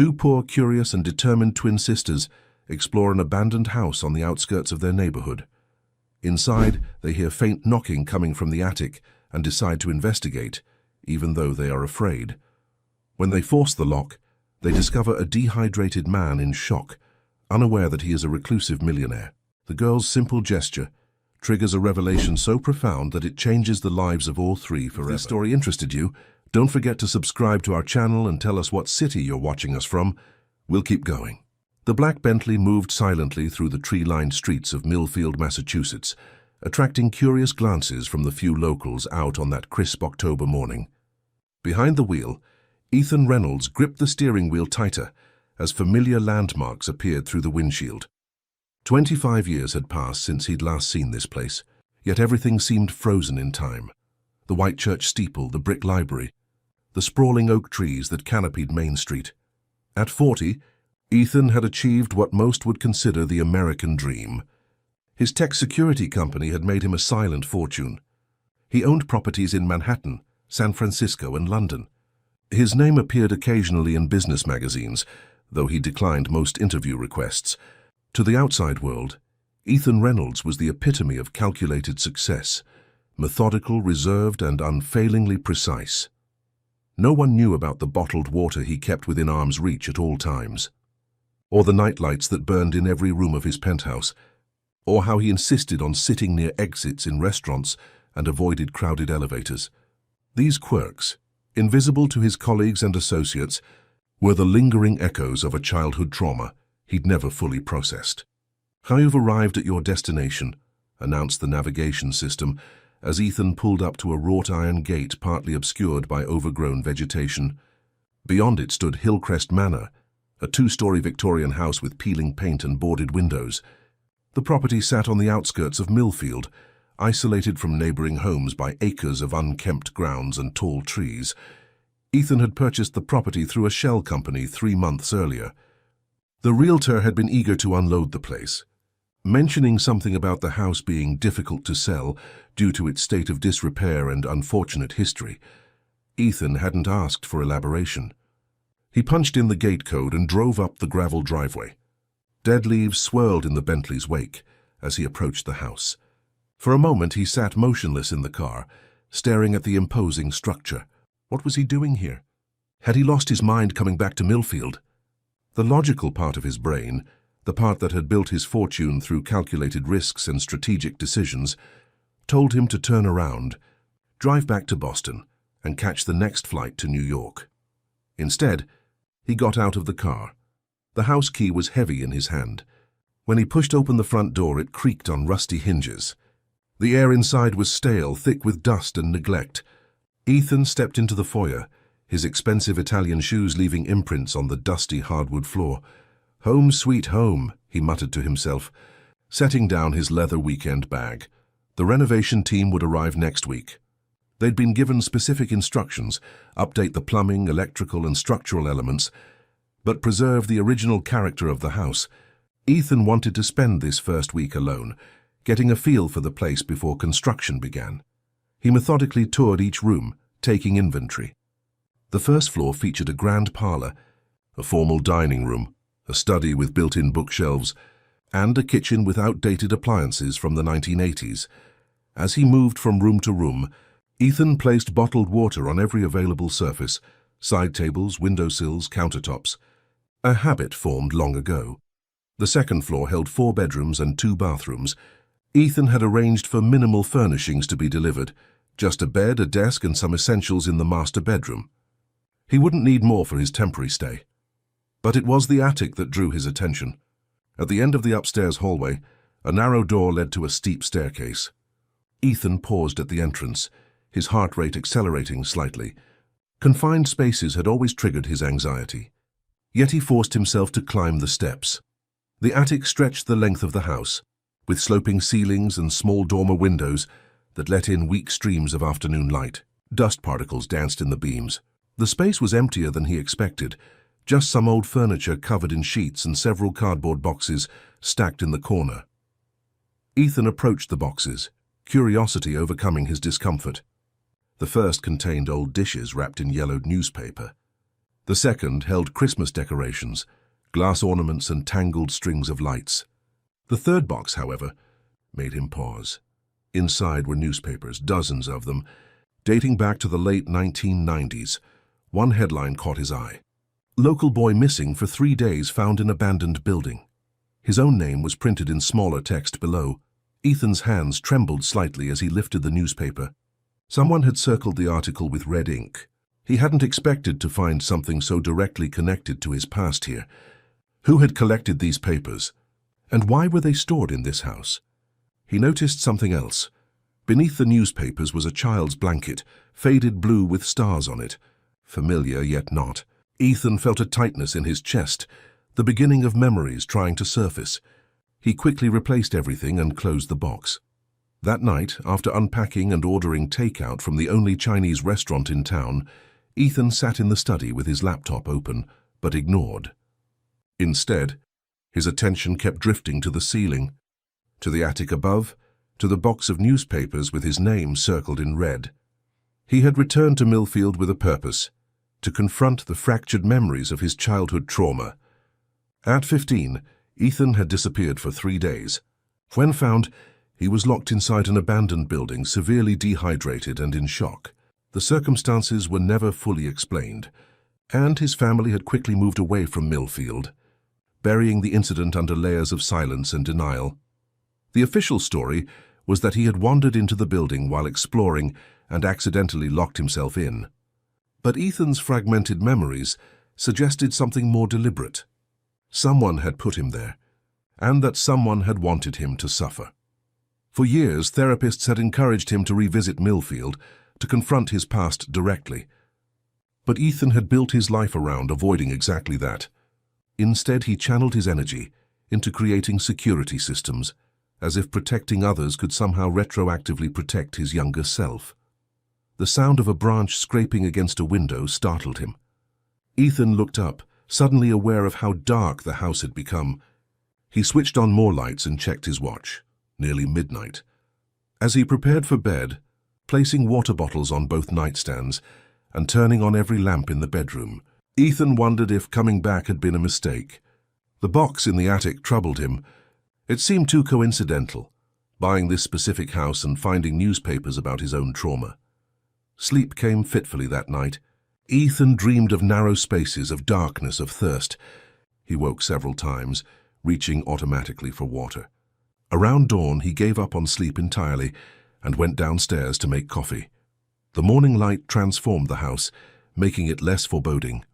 Two poor, curious, and determined twin sisters explore an abandoned house on the outskirts of their neighborhood. Inside, they hear faint knocking coming from the attic and decide to investigate, even though they are afraid. When they force the lock, they discover a dehydrated man in shock, unaware that he is a reclusive millionaire. The girl's simple gesture triggers a revelation so profound that it changes the lives of all three forever. If this story interested you, don't forget to subscribe to our channel and tell us what city you're watching us from. We'll keep going. The black Bentley moved silently through the tree-lined streets of Millfield, Massachusetts, attracting curious glances from the few locals out on that crisp October morning. Behind the wheel, Ethan Reynolds gripped the steering wheel tighter as familiar landmarks appeared through the windshield. 25 years had passed since he'd last seen this place, yet everything seemed frozen in time. The white church steeple, the brick library, the sprawling oak trees that canopied Main Street. At 40, Ethan had achieved what most would consider the American dream. His tech security company had made him a silent fortune. He owned properties in Manhattan, San Francisco, and London. His name appeared occasionally in business magazines, though he declined most interview requests. To the outside world, Ethan Reynolds was the epitome of calculated success, methodical, reserved, and unfailingly precise. No one knew about the bottled water he kept within arm's reach at all times, or the nightlights that burned in every room of his penthouse, or how he insisted on sitting near exits in restaurants and avoided crowded elevators. These quirks, invisible to his colleagues and associates, were the lingering echoes of a childhood trauma he'd never fully processed. "You've arrived at your destination," announced the navigation system as Ethan pulled up to a wrought iron gate partly obscured by overgrown vegetation. Beyond it stood Hillcrest Manor, a two-story Victorian house with peeling paint and boarded windows. The property sat on the outskirts of Millfield, isolated from neighboring homes by acres of unkempt grounds and tall trees. Ethan had purchased the property through a shell company 3 months earlier. The realtor had been eager to unload the place, mentioning something about the house being difficult to sell due to its state of disrepair and unfortunate history. Ethan hadn't asked for elaboration. He punched in the gate code and drove up the gravel driveway. Dead leaves swirled in the Bentley's wake as he approached the house. For a moment he sat motionless in the car, staring at the imposing structure. What was he doing here? Had he lost his mind coming back to Millfield? The logical part of his brain, the part that had built his fortune through calculated risks and strategic decisions, told him to turn around, drive back to Boston, and catch the next flight to New York. Instead, he got out of the car. The house key was heavy in his hand. When he pushed open the front door, it creaked on rusty hinges. The air inside was stale, thick with dust and neglect. Ethan stepped into the foyer, his expensive Italian shoes leaving imprints on the dusty hardwood floor. "Home sweet home," he muttered to himself, setting down his leather weekend bag. The renovation team would arrive next week. They'd been given specific instructions: update the plumbing, electrical, and structural elements, but preserve the original character of the house. Ethan wanted to spend this first week alone, getting a feel for the place before construction began. He methodically toured each room, taking inventory. The first floor featured a grand parlor, a formal dining room, a study with built-in bookshelves, and a kitchen with outdated appliances from the 1980s. As he moved from room to room, Ethan placed bottled water on every available surface: side tables, windowsills, countertops. A habit formed long ago. The second floor held 4 bedrooms and 2 bathrooms. Ethan had arranged for minimal furnishings to be delivered, just a bed, a desk, and some essentials in the master bedroom. He wouldn't need more for his temporary stay. But it was the attic that drew his attention. At the end of the upstairs hallway, a narrow door led to a steep staircase. Ethan paused at the entrance, his heart rate accelerating slightly. Confined spaces had always triggered his anxiety. Yet he forced himself to climb the steps. The attic stretched the length of the house, with sloping ceilings and small dormer windows that let in weak streams of afternoon light. Dust particles danced in the beams. The space was emptier than he expected, just some old furniture covered in sheets and several cardboard boxes stacked in the corner. Ethan approached the boxes, curiosity overcoming his discomfort. The first contained old dishes wrapped in yellowed newspaper. The second held Christmas decorations, glass ornaments and tangled strings of lights. The third box, however, made him pause. Inside were newspapers, dozens of them, dating back to the late 1990s. One headline caught his eye. "Local boy missing for 3 days found in abandoned building." His own name was printed in smaller text below. Ethan's hands trembled slightly as he lifted the newspaper. Someone had circled the article with red ink. He hadn't expected to find something so directly connected to his past here. Who had collected these papers? And why were they stored in this house? He noticed something else. Beneath the newspapers was a child's blanket, faded blue with stars on it. Familiar, yet not. Ethan felt a tightness in his chest, the beginning of memories trying to surface. He quickly replaced everything and closed the box. That night, after unpacking and ordering takeout from the only Chinese restaurant in town, Ethan sat in the study with his laptop open, but ignored. Instead, his attention kept drifting to the ceiling, to the attic above, to the box of newspapers with his name circled in red. He had returned to Millfield with a purpose, to confront the fractured memories of his childhood trauma. At 15, Ethan had disappeared for 3 days. When found, he was locked inside an abandoned building, severely dehydrated and in shock. The circumstances were never fully explained, and his family had quickly moved away from Millfield, burying the incident under layers of silence and denial. The official story was that he had wandered into the building while exploring and accidentally locked himself in. But Ethan's fragmented memories suggested something more deliberate. Someone had put him there, and that someone had wanted him to suffer. For years, therapists had encouraged him to revisit Millfield, to confront his past directly. But Ethan had built his life around avoiding exactly that. Instead, he channeled his energy into creating security systems, as if protecting others could somehow retroactively protect his younger self. The sound of a branch scraping against a window startled him. Ethan looked up, suddenly aware of how dark the house had become. He switched on more lights and checked his watch. Nearly midnight. As he prepared for bed, placing water bottles on both nightstands and turning on every lamp in the bedroom, Ethan wondered if coming back had been a mistake. The box in the attic troubled him. It seemed too coincidental, buying this specific house and finding newspapers about his own trauma. Sleep came fitfully that night. Ethan dreamed of narrow spaces, of darkness, of thirst. He woke several times, reaching automatically for water. Around dawn, he gave up on sleep entirely and went downstairs to make coffee. The morning light transformed the house, making it less foreboding.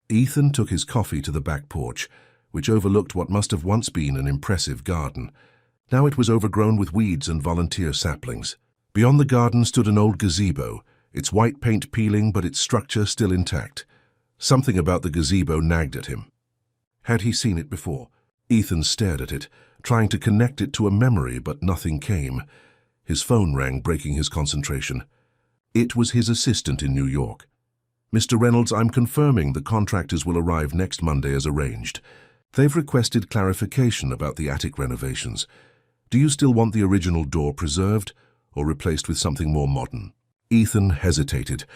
Ethan took his coffee to the back porch, which overlooked what must have once been an impressive garden. Now it was overgrown with weeds and volunteer saplings. Beyond the garden stood an old gazebo, its white paint peeling but its structure still intact. Something about the gazebo nagged at him. Had he seen it before? Ethan stared at it, trying to connect it to a memory, but nothing came. His phone rang, breaking his concentration. It was his assistant in New York. "Mr. Reynolds, I'm confirming the contractors will arrive next Monday as arranged. They've requested clarification about the attic renovations. Do you still want the original door preserved or replaced with something more modern?" Ethan hesitated.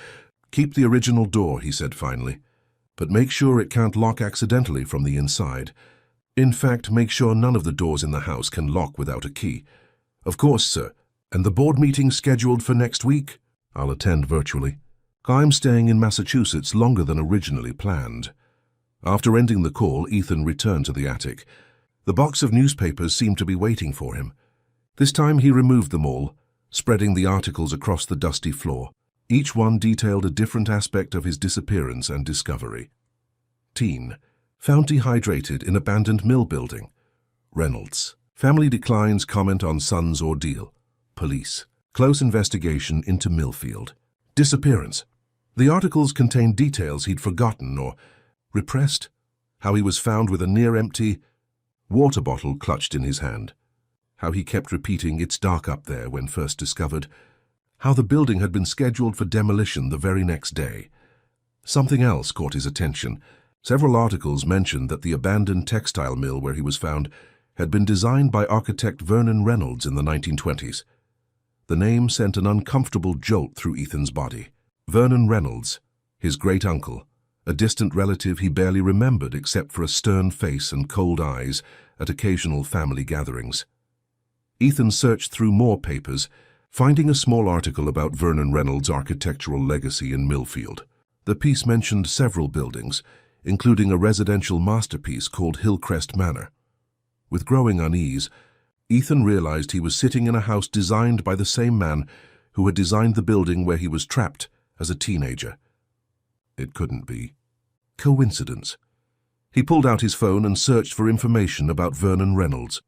"Keep the original door," he said finally, "but make sure it can't lock accidentally from the inside. In fact, make sure none of the doors in the house can lock without a key." "Of course, sir. And the board meeting scheduled for next week?" "I'll attend virtually. I'm staying in Massachusetts longer than originally planned." After ending the call, Ethan returned to the attic. The box of newspapers seemed to be waiting for him. This time he removed them all, spreading the articles across the dusty floor. Each one detailed a different aspect of his disappearance and discovery. Teen. Found dehydrated in abandoned mill building. Reynolds. Family declines comment on son's ordeal. Police. Close investigation into Millfield. Disappearance. The articles contained details he'd forgotten or repressed. How he was found with a near-empty water bottle clutched in his hand. How he kept repeating, "It's dark up there," when first discovered. How the building had been scheduled for demolition the very next day. Something else caught his attention. Several articles mentioned that the abandoned textile mill where he was found had been designed by architect Vernon Reynolds in the 1920s. The name sent an uncomfortable jolt through Ethan's body. Vernon Reynolds, his great-uncle, a distant relative he barely remembered except for a stern face and cold eyes at occasional family gatherings. Ethan searched through more papers, finding a small article about Vernon Reynolds' architectural legacy in Millfield. The piece mentioned several buildings, including a residential masterpiece called Hillcrest Manor. With growing unease, Ethan realized he was sitting in a house designed by the same man who had designed the building where he was trapped as a teenager. It couldn't be coincidence. He pulled out his phone and searched for information about Vernon Reynolds.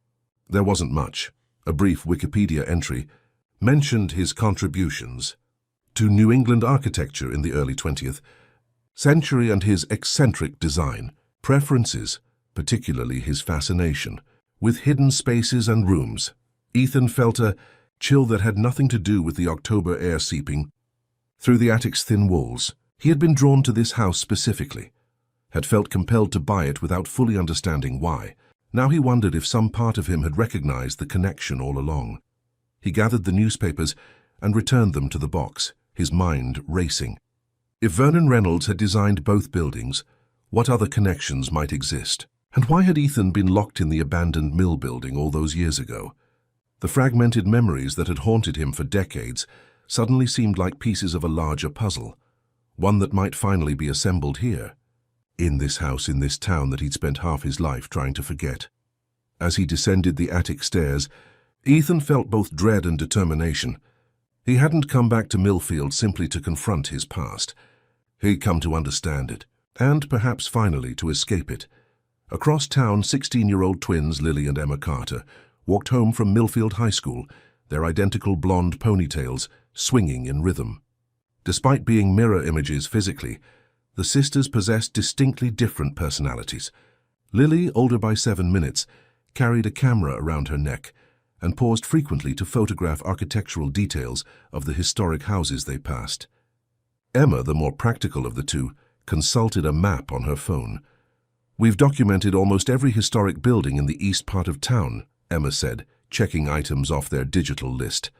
There wasn't much. A brief Wikipedia entry mentioned his contributions to New England architecture in the early 20th century and his eccentric design preferences, particularly his fascination with hidden spaces and rooms. Ethan felt a chill that had nothing to do with the October air seeping through the attic's thin walls. He had been drawn to this house specifically, had felt compelled to buy it without fully understanding why. Now he wondered if some part of him had recognized the connection all along. He gathered the newspapers and returned them to the box, his mind racing. If Vernon Reynolds had designed both buildings, what other connections might exist? And why had Ethan been locked in the abandoned mill building all those years ago? The fragmented memories that had haunted him for decades suddenly seemed like pieces of a larger puzzle, one that might finally be assembled here, in this house in this town that he'd spent half his life trying to forget. As he descended the attic stairs, Ethan felt both dread and determination. He hadn't come back to Millfield simply to confront his past. He'd come to understand it, and perhaps finally to escape it. Across town, 16-year-old twins Lily and Emma Carter walked home from Millfield High School, their identical blonde ponytails swinging in rhythm. Despite being mirror images physically, the sisters possessed distinctly different personalities. Lily, older by 7 minutes, carried a camera around her neck and paused frequently to photograph architectural details of the historic houses they passed. Emma, the more practical of the two, consulted a map on her phone. "We've documented almost every historic building in the east part of town," Emma said, checking items off their digital list.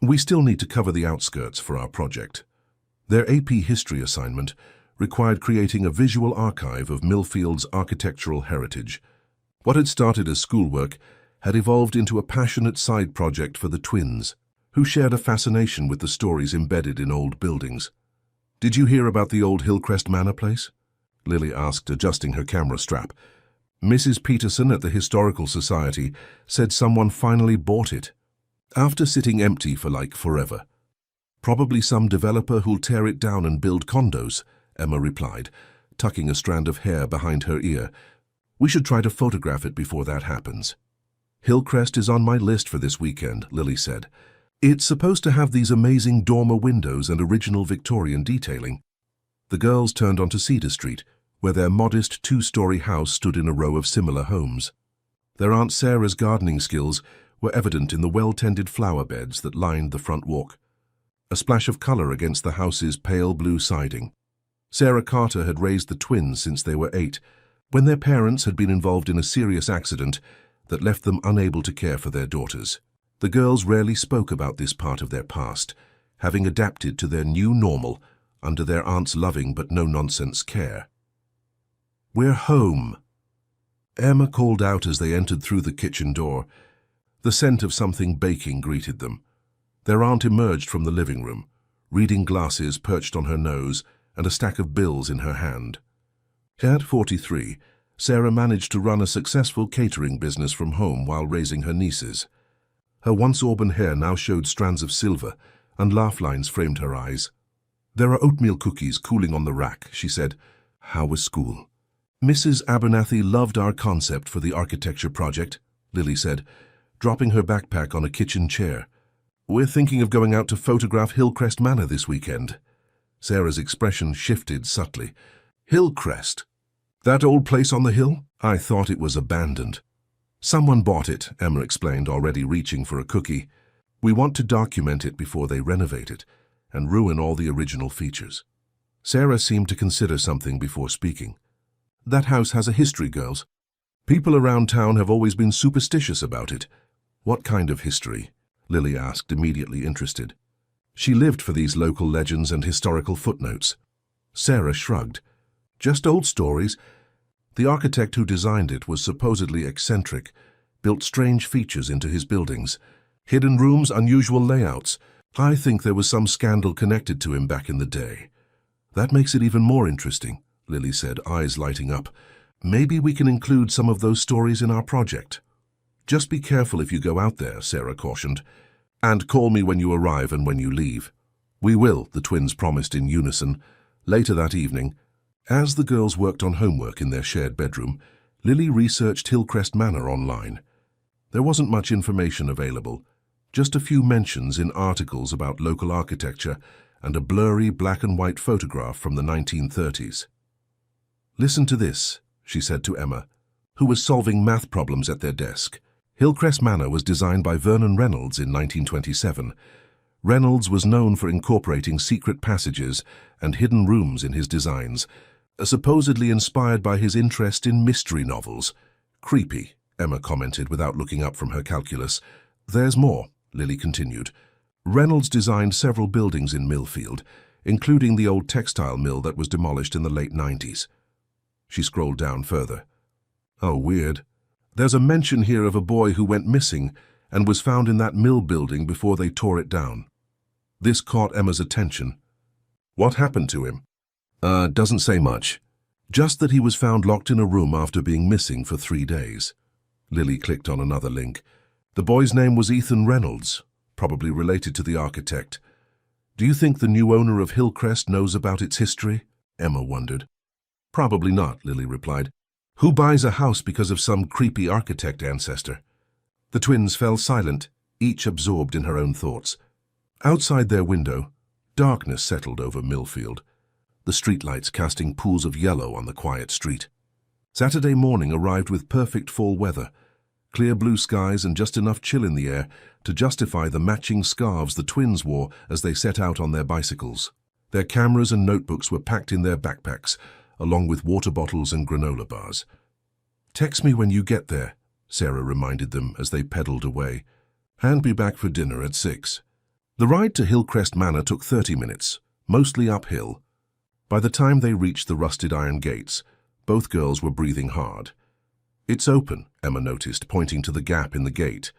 "We still need to cover the outskirts for our project." Their AP history assignment required creating a visual archive of Millfield's architectural heritage. What had started as schoolwork had evolved into a passionate side project for the twins, who shared a fascination with the stories embedded in old buildings. "Did you hear about the old Hillcrest Manor place?" Lily asked, adjusting her camera strap. "Mrs. Peterson at the Historical Society said someone finally bought it, after sitting empty for like forever. Probably some developer who'll tear it down and build condos," Emma replied, tucking a strand of hair behind her ear. "We should try to photograph it before that happens." "Hillcrest is on my list for this weekend," Lily said. "It's supposed to have these amazing dormer windows and original Victorian detailing." The girls turned onto Cedar Street, where their modest 2-story house stood in a row of similar homes. Their Aunt Sarah's gardening skills were evident in the well-tended flower beds that lined the front walk, a splash of color against the house's pale blue siding. Sarah Carter had raised the twins since they were 8, when their parents had been involved in a serious accident that left them unable to care for their daughters. The girls rarely spoke about this part of their past, having adapted to their new normal under their aunt's loving but no-nonsense care. "We're home," Emma called out as they entered through the kitchen door. The scent of something baking greeted them. Their aunt emerged from the living room, reading glasses perched on her nose and a stack of bills in her hand. At 43, Sarah managed to run a successful catering business from home while raising her nieces. Her once auburn hair now showed strands of silver, and laugh lines framed her eyes. "There are oatmeal cookies cooling on the rack," she said. "How was school?" "Mrs. Abernathy loved our concept for the architecture project," Lily said, dropping her backpack on a kitchen chair. "We're thinking of going out to photograph Hillcrest Manor this weekend." Sarah's expression shifted subtly. "Hillcrest? That old place on the hill? I thought it was abandoned." "Someone bought it," Emma explained, already reaching for a cookie. "We want to document it before they renovate it and ruin all the original features." Sarah seemed to consider something before speaking. "That house has a history, girls. People around town have always been superstitious about it." "What kind of history?" Lily asked, immediately interested. She lived for these local legends and historical footnotes. Sarah shrugged. Just old stories. The architect who designed it was supposedly eccentric, built strange features into his buildings. Hidden rooms, unusual layouts. I think there was some scandal connected to him back in the day. That makes it even more interesting, Lily said, eyes lighting up. Maybe we can include some of those stories in our project. Just be careful if you go out there, Sarah cautioned. And call me when you arrive and when you leave. We will, the twins promised in unison. Later that evening, as the girls worked on homework in their shared bedroom, Lily researched Hillcrest Manor online. There wasn't much information available, just a few mentions in articles about local architecture and a blurry black and white photograph from the 1930s. Listen to this, she said to Emma, who was solving math problems at their desk. Hillcrest Manor was designed by Vernon Reynolds in 1927. Reynolds was known for incorporating secret passages and hidden rooms in his designs, supposedly inspired by his interest in mystery novels. Creepy, Emma commented without looking up from her calculus. There's more, Lily continued. Reynolds designed several buildings in Millfield, including the old textile mill that was demolished in the late 90s. She scrolled down further. Oh, weird. There's a mention here of a boy who went missing and was found in that mill building before they tore it down. This caught Emma's attention. What happened to him? Doesn't say much. Just that he was found locked in a room after being missing for 3 days. Lily clicked on another link. The boy's name was Ethan Reynolds, probably related to the architect. Do you think the new owner of Hillcrest knows about its history? Emma wondered. Probably not, Lily replied. Who buys a house because of some creepy architect ancestor? The twins fell silent, each absorbed in her own thoughts. Outside their window, darkness settled over Millfield, the streetlights casting pools of yellow on the quiet street. Saturday morning arrived with perfect fall weather, clear blue skies and just enough chill in the air to justify the matching scarves the twins wore as they set out on their bicycles. Their cameras and notebooks were packed in their backpacks, along with water bottles and granola bars. Text me when you get there, Sarah reminded them as they pedaled away, and be back for dinner at 6. The ride to Hillcrest Manor took 30 minutes, mostly uphill. By the time they reached the rusted iron gates, both girls were breathing hard. It's open, Emma noticed, pointing to the gap in the gate.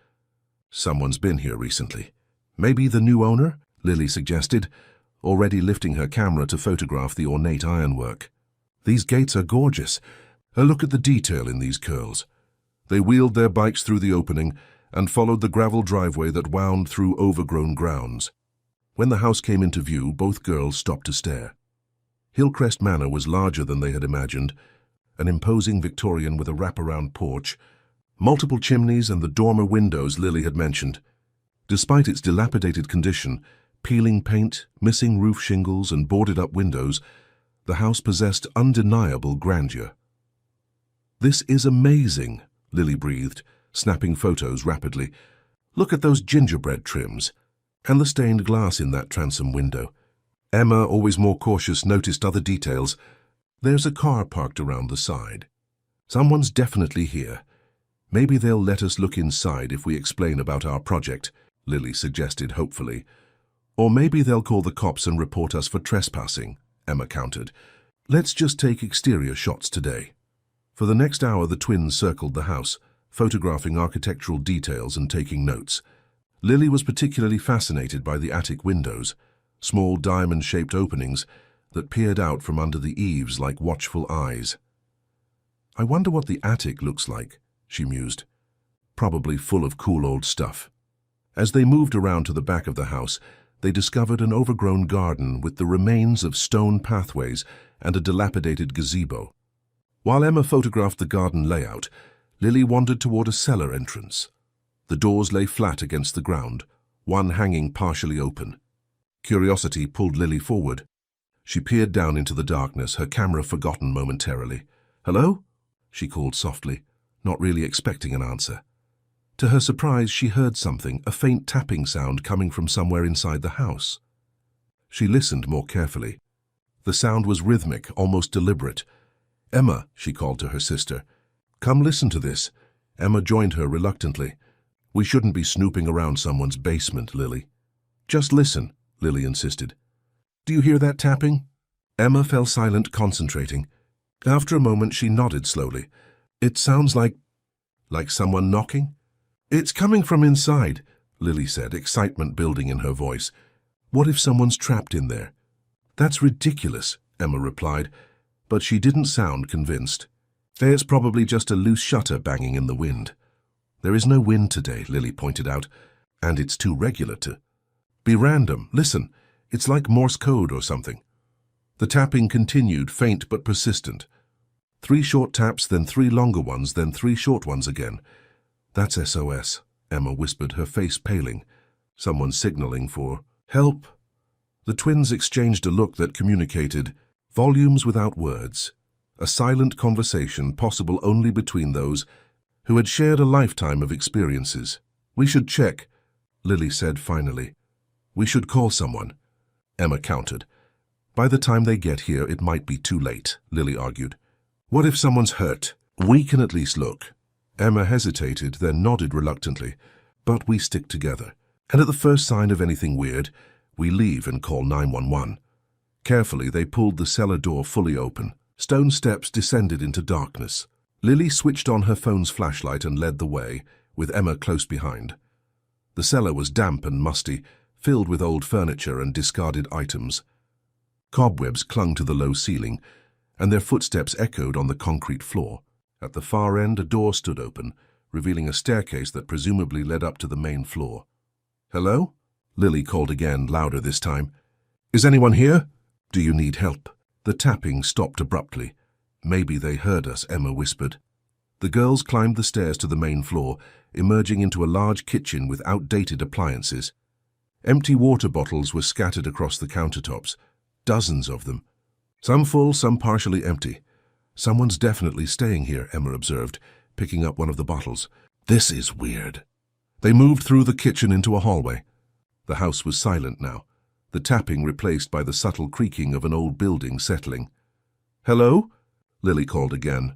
Someone's been here recently. Maybe the new owner, Lily suggested, already lifting her camera to photograph the ornate ironwork. These gates are gorgeous. Look at the detail in these curls. They wheeled their bikes through the opening and followed the gravel driveway that wound through overgrown grounds. When the house came into view, both girls stopped to stare. Hillcrest Manor was larger than they had imagined, an imposing Victorian with a wraparound porch, multiple chimneys and the dormer windows Lily had mentioned. Despite its dilapidated condition, peeling paint, missing roof shingles and boarded-up windows, the house possessed undeniable grandeur. This is amazing, Lily breathed, snapping photos rapidly. Look at those gingerbread trims, and the stained glass in that transom window. Emma, always more cautious, noticed other details. There's a car parked around the side. Someone's definitely here. Maybe they'll let us look inside if we explain about our project, Lily suggested hopefully. Or maybe they'll call the cops and report us for trespassing, Emma countered. Let's just take exterior shots today. For the next hour, the twins circled the house, photographing architectural details and taking notes. Lily was particularly fascinated by the attic windows, small diamond-shaped openings that peered out from under the eaves like watchful eyes. I wonder what the attic looks like, she mused. Probably full of cool old stuff. As they moved around to the back of the house, they discovered an overgrown garden with the remains of stone pathways and a dilapidated gazebo. While Emma photographed the garden layout, Lily wandered toward a cellar entrance. The doors lay flat against the ground, one hanging partially open. Curiosity pulled Lily forward. She peered down into the darkness, her camera forgotten momentarily. "Hello?" she called softly, not really expecting an answer. To her surprise, she heard something, a faint tapping sound coming from somewhere inside the house. She listened more carefully. The sound was rhythmic, almost deliberate. "Emma," she called to her sister. "Come listen to this." Emma joined her reluctantly. "We shouldn't be snooping around someone's basement, Lily." "Just listen," Lily insisted. "Do you hear that tapping?" Emma fell silent, concentrating. After a moment, she nodded slowly. It sounds like someone knocking? It's coming from inside, Lily said, excitement building in her voice. What if someone's trapped in there? That's ridiculous, Emma replied, but she didn't sound convinced. It's probably just a loose shutter banging in the wind. There is no wind today, Lily pointed out, and it's too regular to be random. Listen, it's like Morse code or something. The tapping continued, faint but persistent. 3 short taps, then 3 longer ones, then 3 short ones again. That's SOS, Emma whispered, her face paling. Someone signaling for help. The twins exchanged a look that communicated volumes without words, a silent conversation possible only between those who had shared a lifetime of experiences. We should check, Lily said finally. We should call someone, Emma countered. By the time they get here, it might be too late, Lily argued. What if someone's hurt? We can at least look. Emma hesitated, then nodded reluctantly. But we stick together. And at the first sign of anything weird, we leave and call 911. Carefully, they pulled the cellar door fully open. Stone steps descended into darkness. Lily switched on her phone's flashlight and led the way, with Emma close behind. The cellar was damp and musty, filled with old furniture and discarded items. Cobwebs clung to the low ceiling, and their footsteps echoed on the concrete floor. At the far end, a door stood open, revealing a staircase that presumably led up to the main floor. Hello? Lily called again, louder this time. Is anyone here? Do you need help? The tapping stopped abruptly. Maybe they heard us, Emma whispered. The girls climbed the stairs to the main floor, emerging into a large kitchen with outdated appliances. Empty water bottles were scattered across the countertops, dozens of them. Some full, some partially empty. Someone's definitely staying here, Emma observed, picking up one of the bottles. This is weird. They moved through the kitchen into a hallway. The house was silent now, the tapping replaced by the subtle creaking of an old building settling. Hello? Lily called again.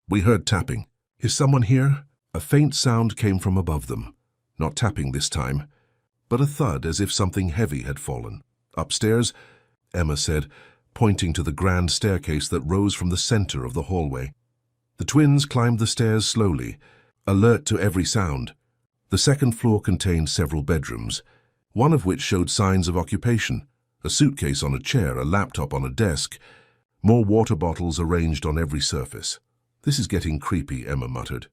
We heard tapping. Is someone here? A faint sound came from above them. Not tapping this time, but a thud as if something heavy had fallen. Upstairs, Emma said, pointing to the grand staircase that rose from the center of the hallway. The twins climbed the stairs slowly, alert to every sound. The second floor contained several bedrooms, one of which showed signs of occupation, a suitcase on a chair, a laptop on a desk, more water bottles arranged on every surface. This is getting creepy, Emma muttered.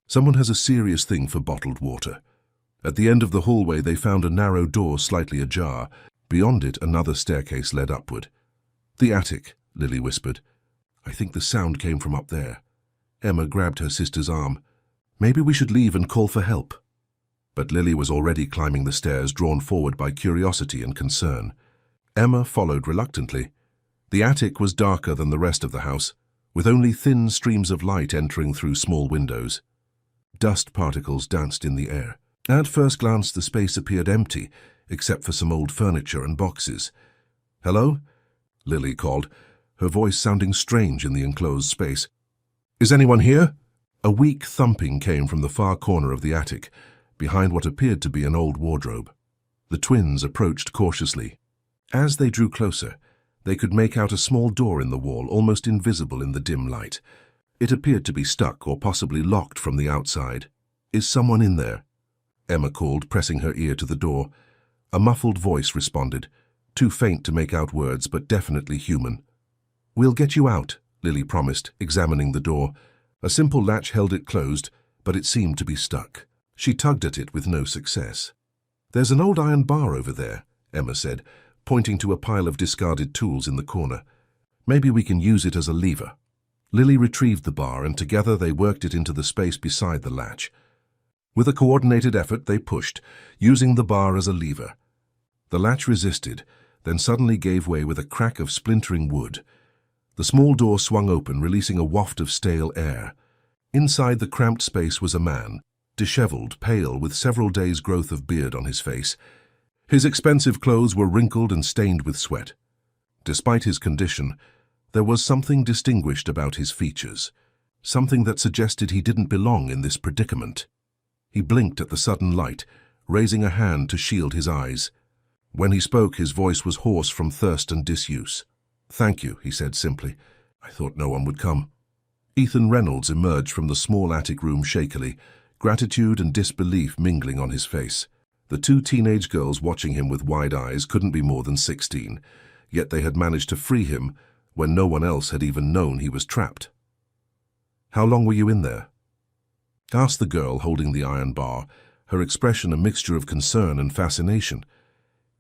Someone has a serious thing for bottled water. At the end of the hallway, they found a narrow door slightly ajar. Beyond it, another staircase led upward. The attic, Lily whispered. I think the sound came from up there. Emma grabbed her sister's arm. Maybe we should leave and call for help. But Lily was already climbing the stairs, drawn forward by curiosity and concern. Emma followed reluctantly. The attic was darker than the rest of the house, with only thin streams of light entering through small windows. Dust particles danced in the air. At first glance, the space appeared empty, except for some old furniture and boxes. Hello? Lily called, her voice sounding strange in the enclosed space. Is anyone here? A weak thumping came from the far corner of the attic, behind what appeared to be an old wardrobe. The twins approached cautiously. As they drew closer, they could make out a small door in the wall, almost invisible in the dim light. It appeared to be stuck or possibly locked from the outside. Is someone in there? Emma called, pressing her ear to the door. A muffled voice responded, too faint to make out words, but definitely human. We'll get you out, Lily promised, examining the door. A simple latch held it closed, but it seemed to be stuck. She tugged at it with no success. There's an old iron bar over there, Emma said, pointing to a pile of discarded tools in the corner. Maybe we can use it as a lever. Lily retrieved the bar, and together they worked it into the space beside the latch. With a coordinated effort, they pushed, using the bar as a lever. The latch resisted, then suddenly gave way with a crack of splintering wood. The small door swung open, releasing a waft of stale air. Inside the cramped space was a man, disheveled, pale, with several days' growth of beard on his face. His expensive clothes were wrinkled and stained with sweat. Despite his condition, there was something distinguished about his features, something that suggested he didn't belong in this predicament. He blinked at the sudden light, raising a hand to shield his eyes. When he spoke, his voice was hoarse from thirst and disuse. Thank you, he said simply. I thought no one would come. Ethan Reynolds emerged from the small attic room shakily, gratitude and disbelief mingling on his face. The two teenage girls watching him with wide eyes couldn't be more than 16, yet they had managed to free him when no one else had even known he was trapped. "How long were you in there?" asked the girl holding the iron bar, her expression a mixture of concern and fascination.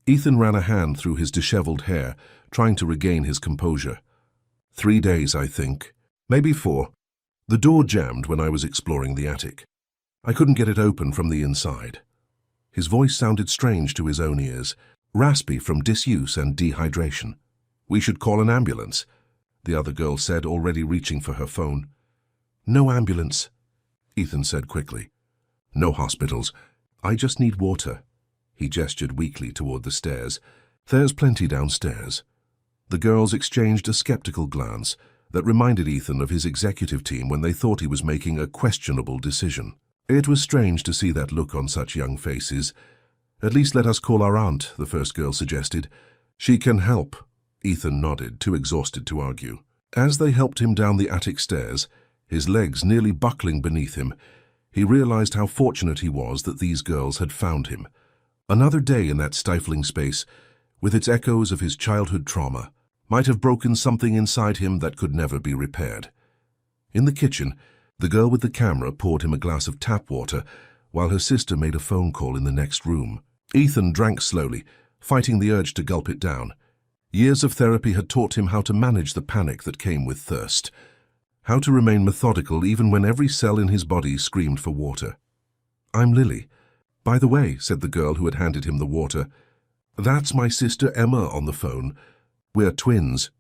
Ethan ran a hand through his disheveled hair, trying to regain his composure. 3 days, I think. Maybe 4. The door jammed when I was exploring the attic. I couldn't get it open from the inside. His voice sounded strange to his own ears, raspy from disuse and dehydration. "We should call an ambulance," the other girl said, already reaching for her phone. "No ambulance," Ethan said quickly. "No hospitals. I just need water." He gestured weakly toward the stairs. "There's plenty downstairs." The girls exchanged a skeptical glance that reminded Ethan of his executive team when they thought he was making a questionable decision. It was strange to see that look on such young faces. "At least let us call our aunt," the first girl suggested. "She can help." Ethan nodded, too exhausted to argue. As they helped him down the attic stairs, his legs nearly buckling beneath him, he realized how fortunate he was that these girls had found him. Another day in that stifling space, with its echoes of his childhood trauma, might have broken something inside him that could never be repaired. In the kitchen, the girl with the camera poured him a glass of tap water while her sister made a phone call in the next room. Ethan drank slowly, fighting the urge to gulp it down. Years of therapy had taught him how to manage the panic that came with thirst, how to remain methodical even when every cell in his body screamed for water. "I'm Lily. By the way," said the girl who had handed him the water, "that's my sister Emma on the phone. We're twins."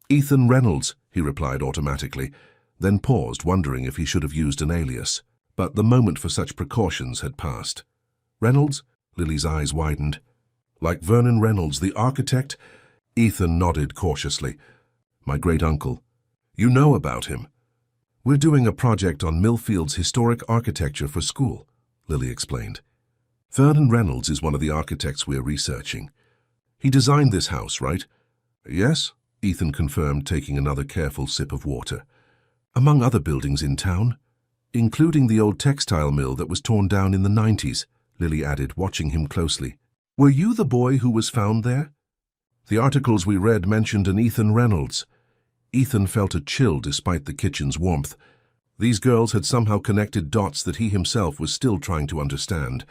"Ethan Reynolds," he replied automatically, then paused, wondering if he should have used an alias. But the moment for such precautions had passed. "Reynolds?" Lily's eyes widened. "Like Vernon Reynolds, the architect?" Ethan nodded cautiously. "My great-uncle. You know about him." "We're doing a project on Millfield's historic architecture for school," Lily explained. "Vernon Reynolds is one of the architects we're researching. He designed this house, right?" "Yes," Ethan confirmed, taking another careful sip of water. "Among other buildings in town, including the old textile mill that was torn down in the 90s, Lily added, watching him closely. "Were you the boy who was found there?" "The articles we read mentioned an Ethan Reynolds." Ethan felt a chill despite the kitchen's warmth. These girls had somehow connected dots that he himself was still trying to understand.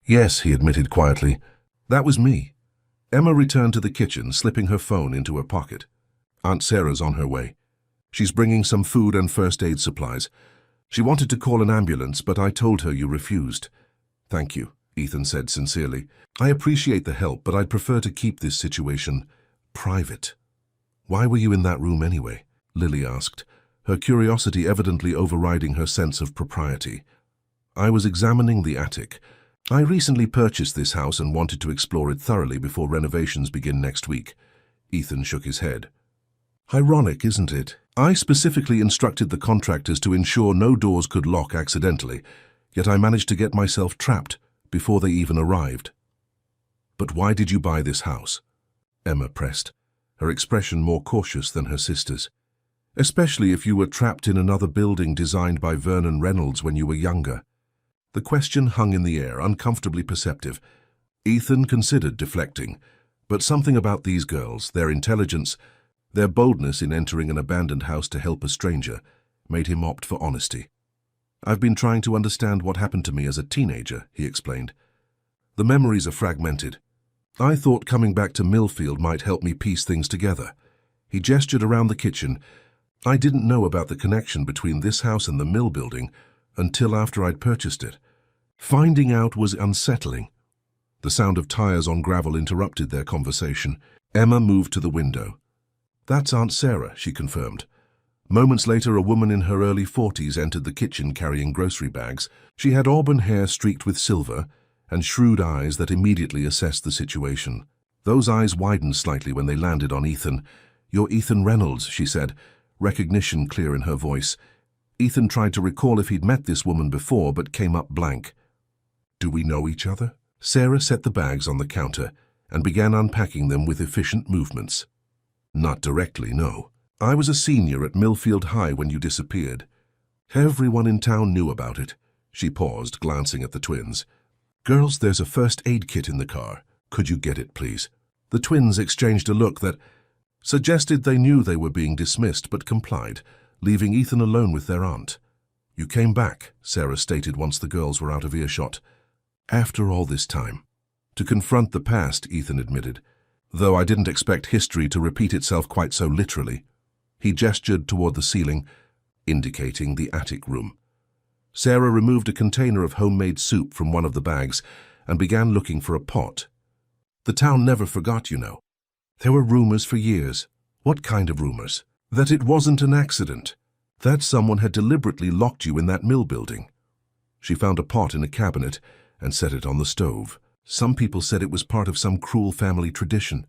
"Yes," he admitted quietly. "That was me." Emma returned to the kitchen, slipping her phone into her pocket. "Aunt Sarah's on her way. She's bringing some food and first aid supplies. She wanted to call an ambulance, but I told her you refused." "Thank you," Ethan said sincerely. "I appreciate the help, but I'd prefer to keep this situation private." "Why were you in that room anyway?" Lily asked, her curiosity evidently overriding her sense of propriety. "I was examining the attic. I recently purchased this house and wanted to explore it thoroughly before renovations begin next week." Ethan shook his head. "Ironic, isn't it? I specifically instructed the contractors to ensure no doors could lock accidentally, yet I managed to get myself trapped before they even arrived." "But why did you buy this house?" Emma pressed, her expression more cautious than her sister's. "Especially if you were trapped in another building designed by Vernon Reynolds when you were younger." The question hung in the air, uncomfortably perceptive. Ethan considered deflecting, but something about these girls, their intelligence, their boldness in entering an abandoned house to help a stranger, made him opt for honesty. "I've been trying to understand what happened to me as a teenager," he explained. "The memories are fragmented. I thought coming back to Millfield might help me piece things together." He gestured around the kitchen. "I didn't know about the connection between this house and the mill building until after I'd purchased it. Finding out was unsettling." The sound of tires on gravel interrupted their conversation. Emma moved to the window. "That's Aunt Sarah," she confirmed. Moments later, a woman in her early 40s entered the kitchen carrying grocery bags. She had auburn hair streaked with silver and shrewd eyes that immediately assessed the situation. Those eyes widened slightly when they landed on Ethan. "You're Ethan Reynolds," she said, recognition clear in her voice. Ethan tried to recall if he'd met this woman before, but came up blank. "Do we know each other?" Sarah set the bags on the counter and began unpacking them with efficient movements. "Not directly, no." I was a senior at Millfield High when you disappeared. Everyone in town knew about it. She paused, glancing at the twins. Girls, there's a first aid kit in the car. Could you get it, please? The twins exchanged a look that suggested they knew they were being dismissed but complied, leaving Ethan alone with their aunt. You came back, Sarah stated once the girls were out of earshot. After all this time. To confront the past, Ethan admitted, though I didn't expect history to repeat itself quite so literally. He gestured toward the ceiling, indicating the attic room. Sarah removed a container of homemade soup from one of the bags and began looking for a pot. The town never forgot, you know. There were rumors for years. What kind of rumors? That it wasn't an accident. That someone had deliberately locked you in that mill building. She found a pot in a cabinet and set it on the stove. Some people said it was part of some cruel family tradition.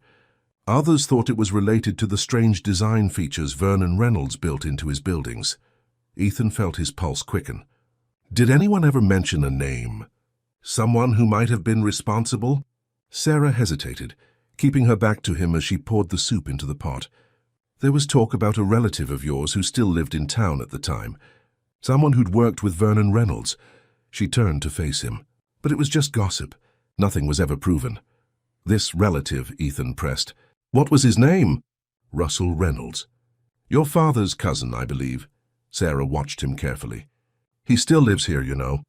Others thought it was related to the strange design features Vernon Reynolds built into his buildings. Ethan felt his pulse quicken. Did anyone ever mention a name? Someone who might have been responsible? Sarah hesitated, keeping her back to him as she poured the soup into the pot. There was talk about a relative of yours who still lived in town at the time. Someone who'd worked with Vernon Reynolds. She turned to face him. But it was just gossip. Nothing was ever proven. This relative, Ethan pressed. What was his name? Russell Reynolds. Your father's cousin, I believe. Sarah watched him carefully. He still lives here, you know.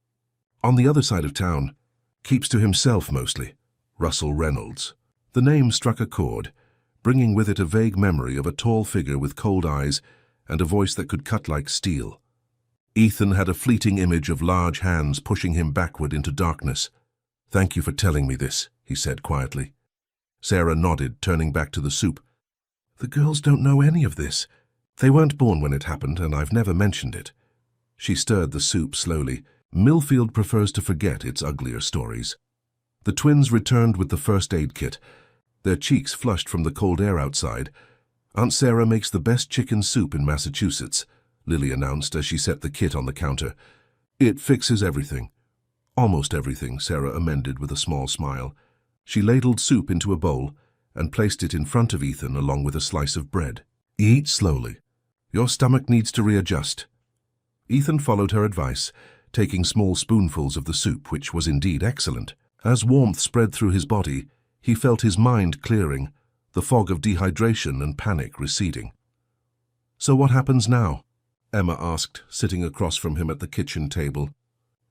On the other side of town. Keeps to himself mostly. Russell Reynolds. The name struck a chord, bringing with it a vague memory of a tall figure with cold eyes and a voice that could cut like steel. Ethan had a fleeting image of large hands pushing him backward into darkness. Thank you for telling me this, he said quietly. Sarah nodded, turning back to the soup. The girls don't know any of this. They weren't born when it happened, and I've never mentioned it. She stirred the soup slowly. Millfield prefers to forget its uglier stories. The twins returned with the first aid kit, their cheeks flushed from the cold air outside. Aunt Sarah makes the best chicken soup in Massachusetts, Lily announced as she set the kit on the counter. It fixes everything. Almost everything, Sarah amended with a small smile. She ladled soup into a bowl and placed it in front of Ethan along with a slice of bread. Eat slowly. Your stomach needs to readjust. Ethan followed her advice, taking small spoonfuls of the soup, which was indeed excellent. As warmth spread through his body, he felt his mind clearing, the fog of dehydration and panic receding. So what happens now? Emma asked, sitting across from him at the kitchen table.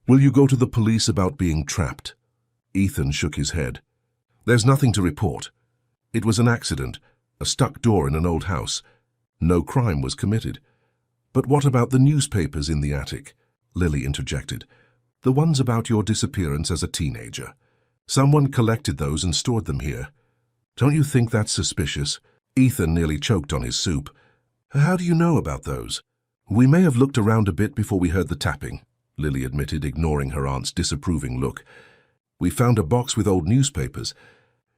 Will you go to the police about being trapped? Ethan shook his head. There's nothing to report. It was an accident, a stuck door in an old house. No crime was committed. But what about the newspapers in the attic? Lily interjected. The ones about your disappearance as a teenager. Someone collected those and stored them here. Don't you think that's suspicious? Ethan nearly choked on his soup. How do you know about those? We may have looked around a bit before we heard the tapping, Lily admitted, ignoring her aunt's disapproving look. We found a box with old newspapers.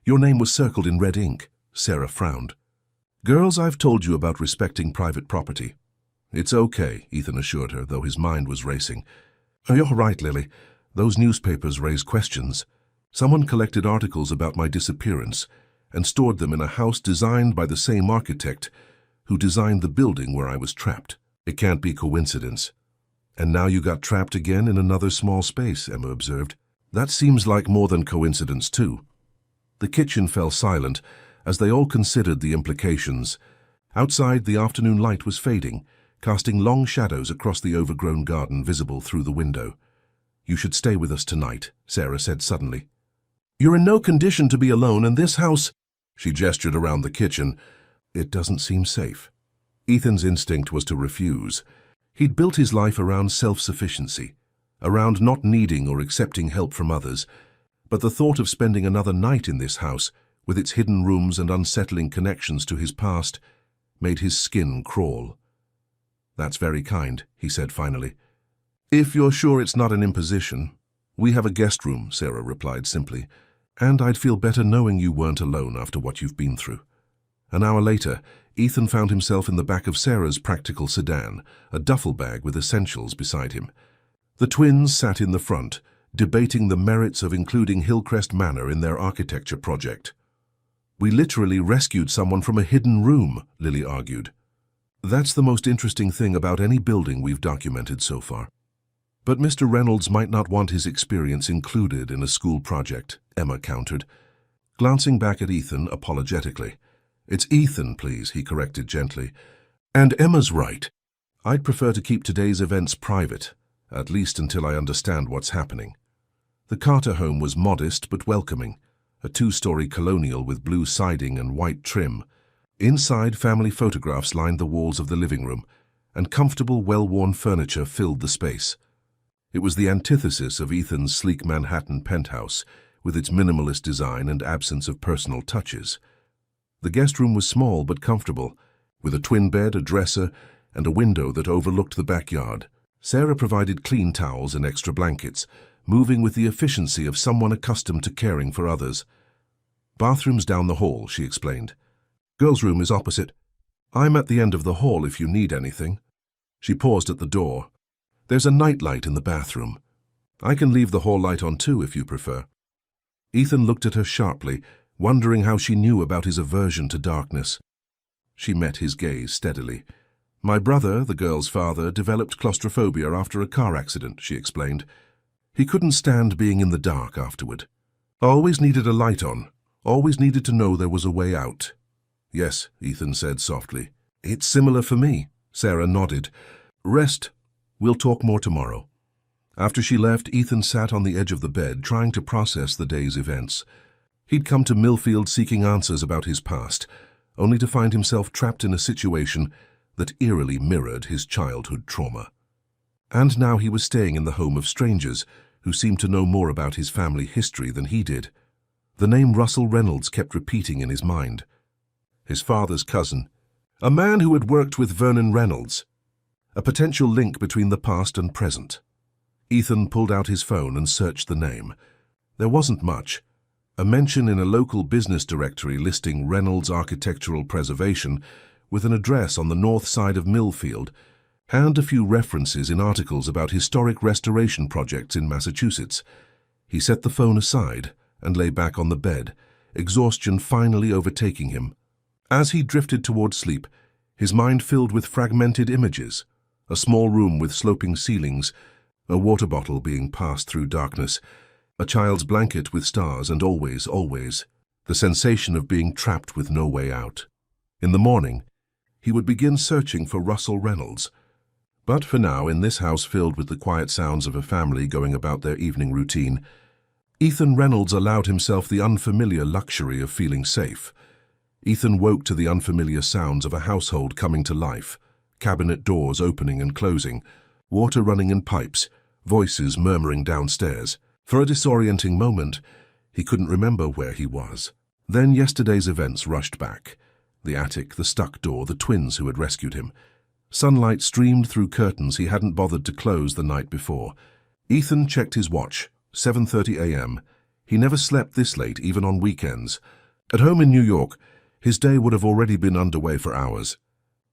Your name was circled in red ink. Sarah frowned. Girls, I've told you about respecting private property. It's okay, Ethan assured her, though his mind was racing. Oh, you're right, Lily. Those newspapers raise questions. Someone collected articles about my disappearance and stored them in a house designed by the same architect who designed the building where I was trapped. It can't be coincidence. And now you got trapped again in another small space, Emma observed. That seems like more than coincidence, too. The kitchen fell silent as they all considered the implications. Outside, the afternoon light was fading, casting long shadows across the overgrown garden visible through the window. You should stay with us tonight, Sarah said suddenly. You're in no condition to be alone, and this house— She gestured around the kitchen. It doesn't seem safe. Ethan's instinct was to refuse. He'd built his life around self-sufficiency, around not needing or accepting help from others. But the thought of spending another night in this house, with its hidden rooms and unsettling connections to his past, made his skin crawl. That's very kind, he said finally. If you're sure it's not an imposition. We have a guest room, Sarah replied simply, and I'd feel better knowing you weren't alone after what you've been through. An hour later, Ethan found himself in the back of Sarah's practical sedan, a duffel bag with essentials beside him. The twins sat in the front, debating the merits of including Hillcrest Manor in their architecture project. We literally rescued someone from a hidden room, Lily argued. That's the most interesting thing about any building we've documented so far. But Mr. Reynolds might not want his experience included in a school project, Emma countered, glancing back at Ethan apologetically. It's Ethan, please, he corrected gently. And Emma's right. I'd prefer to keep today's events private, at least until I understand what's happening. The Carter home was modest but welcoming, a two-story colonial with blue siding and white trim. Inside, family photographs lined the walls of the living room, and comfortable, well-worn furniture filled the space. It was the antithesis of Ethan's sleek Manhattan penthouse, with its minimalist design and absence of personal touches. The guest room was small but comfortable, with a twin bed, a dresser, and a window that overlooked the backyard. Sarah provided clean towels and extra blankets, moving with the efficiency of someone accustomed to caring for others. Bathroom's down the hall, she explained. Girls' room is opposite. I'm at the end of the hall if you need anything. She paused at the door. There's a nightlight in the bathroom. I can leave the hall light on too if you prefer. Ethan looked at her sharply, wondering how she knew about his aversion to darkness. She met his gaze steadily. My brother, the girl's father, developed claustrophobia after a car accident, she explained. He couldn't stand being in the dark afterward. Always needed a light on. Always needed to know there was a way out. Yes, Ethan said softly. It's similar for me. Sarah nodded. Rest. We'll talk more tomorrow. After she left, Ethan sat on the edge of the bed, trying to process the day's events. He'd come to Millfield seeking answers about his past, only to find himself trapped in a situation that eerily mirrored his childhood trauma. And now he was staying in the home of strangers who seemed to know more about his family history than he did. The name Russell Reynolds kept repeating in his mind. His father's cousin, a man who had worked with Vernon Reynolds, a potential link between the past and present. Ethan pulled out his phone and searched the name. There wasn't much. A mention in a local business directory listing Reynolds Architectural Preservation with an address on the north side of Millfield, and a few references in articles about historic restoration projects in Massachusetts. He set the phone aside and lay back on the bed, exhaustion finally overtaking him. As he drifted toward sleep, his mind filled with fragmented images. A small room with sloping ceilings, a water bottle being passed through darkness, a child's blanket with stars, and always, the sensation of being trapped with no way out. In the morning, he would begin searching for Russell Reynolds. But for now, in this house filled with the quiet sounds of a family going about their evening routine, Ethan Reynolds allowed himself the unfamiliar luxury of feeling safe. Ethan woke to the unfamiliar sounds of a household coming to life, cabinet doors opening and closing, water running in pipes, voices murmuring downstairs. For a disorienting moment, he couldn't remember where he was. Then yesterday's events rushed back. The attic, the stuck door, the twins who had rescued him. Sunlight streamed through curtains he hadn't bothered to close the night before. Ethan checked his watch. 7:30 a.m. He never slept this late, even on weekends. At home in New York, his day would have already been underway for hours.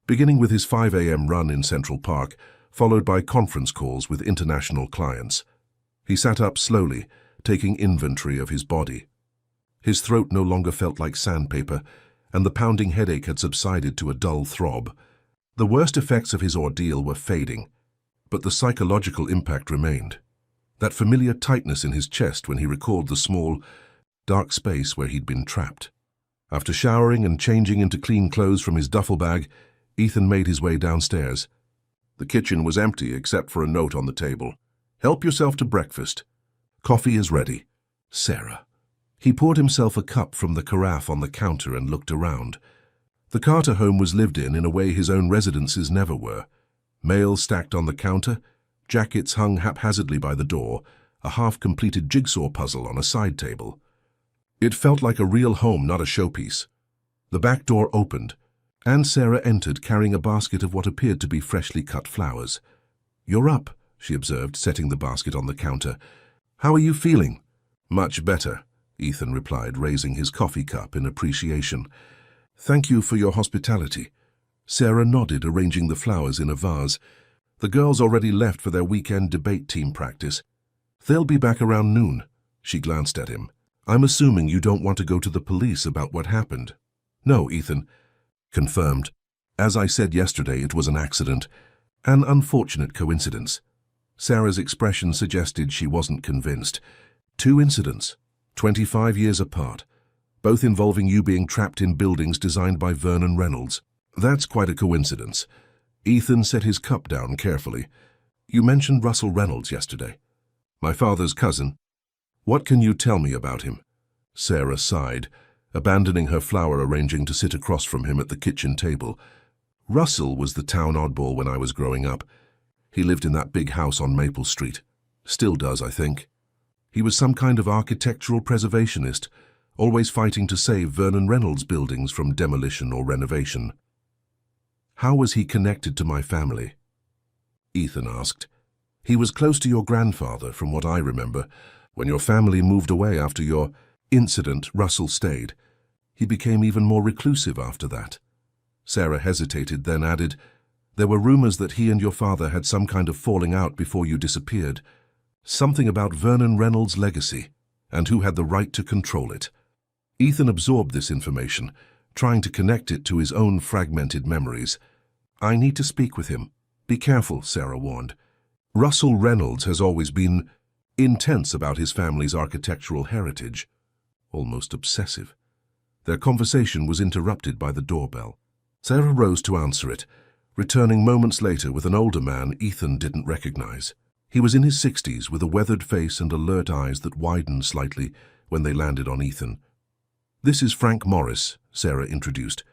Beginning with his 5 a.m. run in Central Park, followed by conference calls with international clients. He sat up slowly, taking inventory of his body. His throat no longer felt like sandpaper, and the pounding headache had subsided to a dull throb. The worst effects of his ordeal were fading, but the psychological impact remained. That familiar tightness in his chest when he recalled the small, dark space where he'd been trapped. After showering and changing into clean clothes from his duffel bag, Ethan made his way downstairs. The kitchen was empty except for a note on the table. Help yourself to breakfast. Coffee is ready. Sarah. He poured himself a cup from the carafe on the counter and looked around. The Carter home was lived in a way his own residences never were. Mail stacked on the counter, jackets hung haphazardly by the door, a half-completed jigsaw puzzle on a side table. It felt like a real home, not a showpiece. The back door opened, and Sarah entered carrying a basket of what appeared to be freshly cut flowers. "You're up," she observed, setting the basket on the counter. "How are you feeling?" "Much better," Ethan replied, raising his coffee cup in appreciation. "Thank you for your hospitality." Sarah nodded, arranging the flowers in a vase. The girls already left for their weekend debate team practice. "They'll be back around noon." She glanced at him. "I'm assuming you don't want to go to the police about what happened." "No, Ethan." "Confirmed." As I said yesterday, it was an accident, an unfortunate coincidence. Sarah's expression suggested she wasn't convinced. 2 incidents, 25 years apart, both involving you being trapped in buildings designed by Vernon Reynolds. That's quite a coincidence. Ethan set his cup down carefully. You mentioned Russell Reynolds yesterday. My father's cousin. What can you tell me about him? Sarah sighed, abandoning her flower arranging to sit across from him at the kitchen table. Russell was the town oddball when I was growing up. He lived in that big house on Maple Street. Still does, I think. He was some kind of architectural preservationist, always fighting to save Vernon Reynolds buildings from demolition or renovation. How was he connected to my family? Ethan asked. He was close to your grandfather, from what I remember. When your family moved away after your incident, Russell stayed. He became even more reclusive after that. Sarah hesitated, then added, there were rumors that he and your father had some kind of falling out before you disappeared. Something about Vernon Reynolds' legacy, and who had the right to control it. Ethan absorbed this information, trying to connect it to his own fragmented memories. I need to speak with him. Be careful, Sarah warned. Russell Reynolds has always been intense about his family's architectural heritage, almost obsessive. Their conversation was interrupted by the doorbell. Sarah rose to answer it, returning moments later with an older man Ethan didn't recognize. He was in his 60s with a weathered face and alert eyes that widened slightly when they landed on Ethan. This is Frank Morris, Sarah introduced.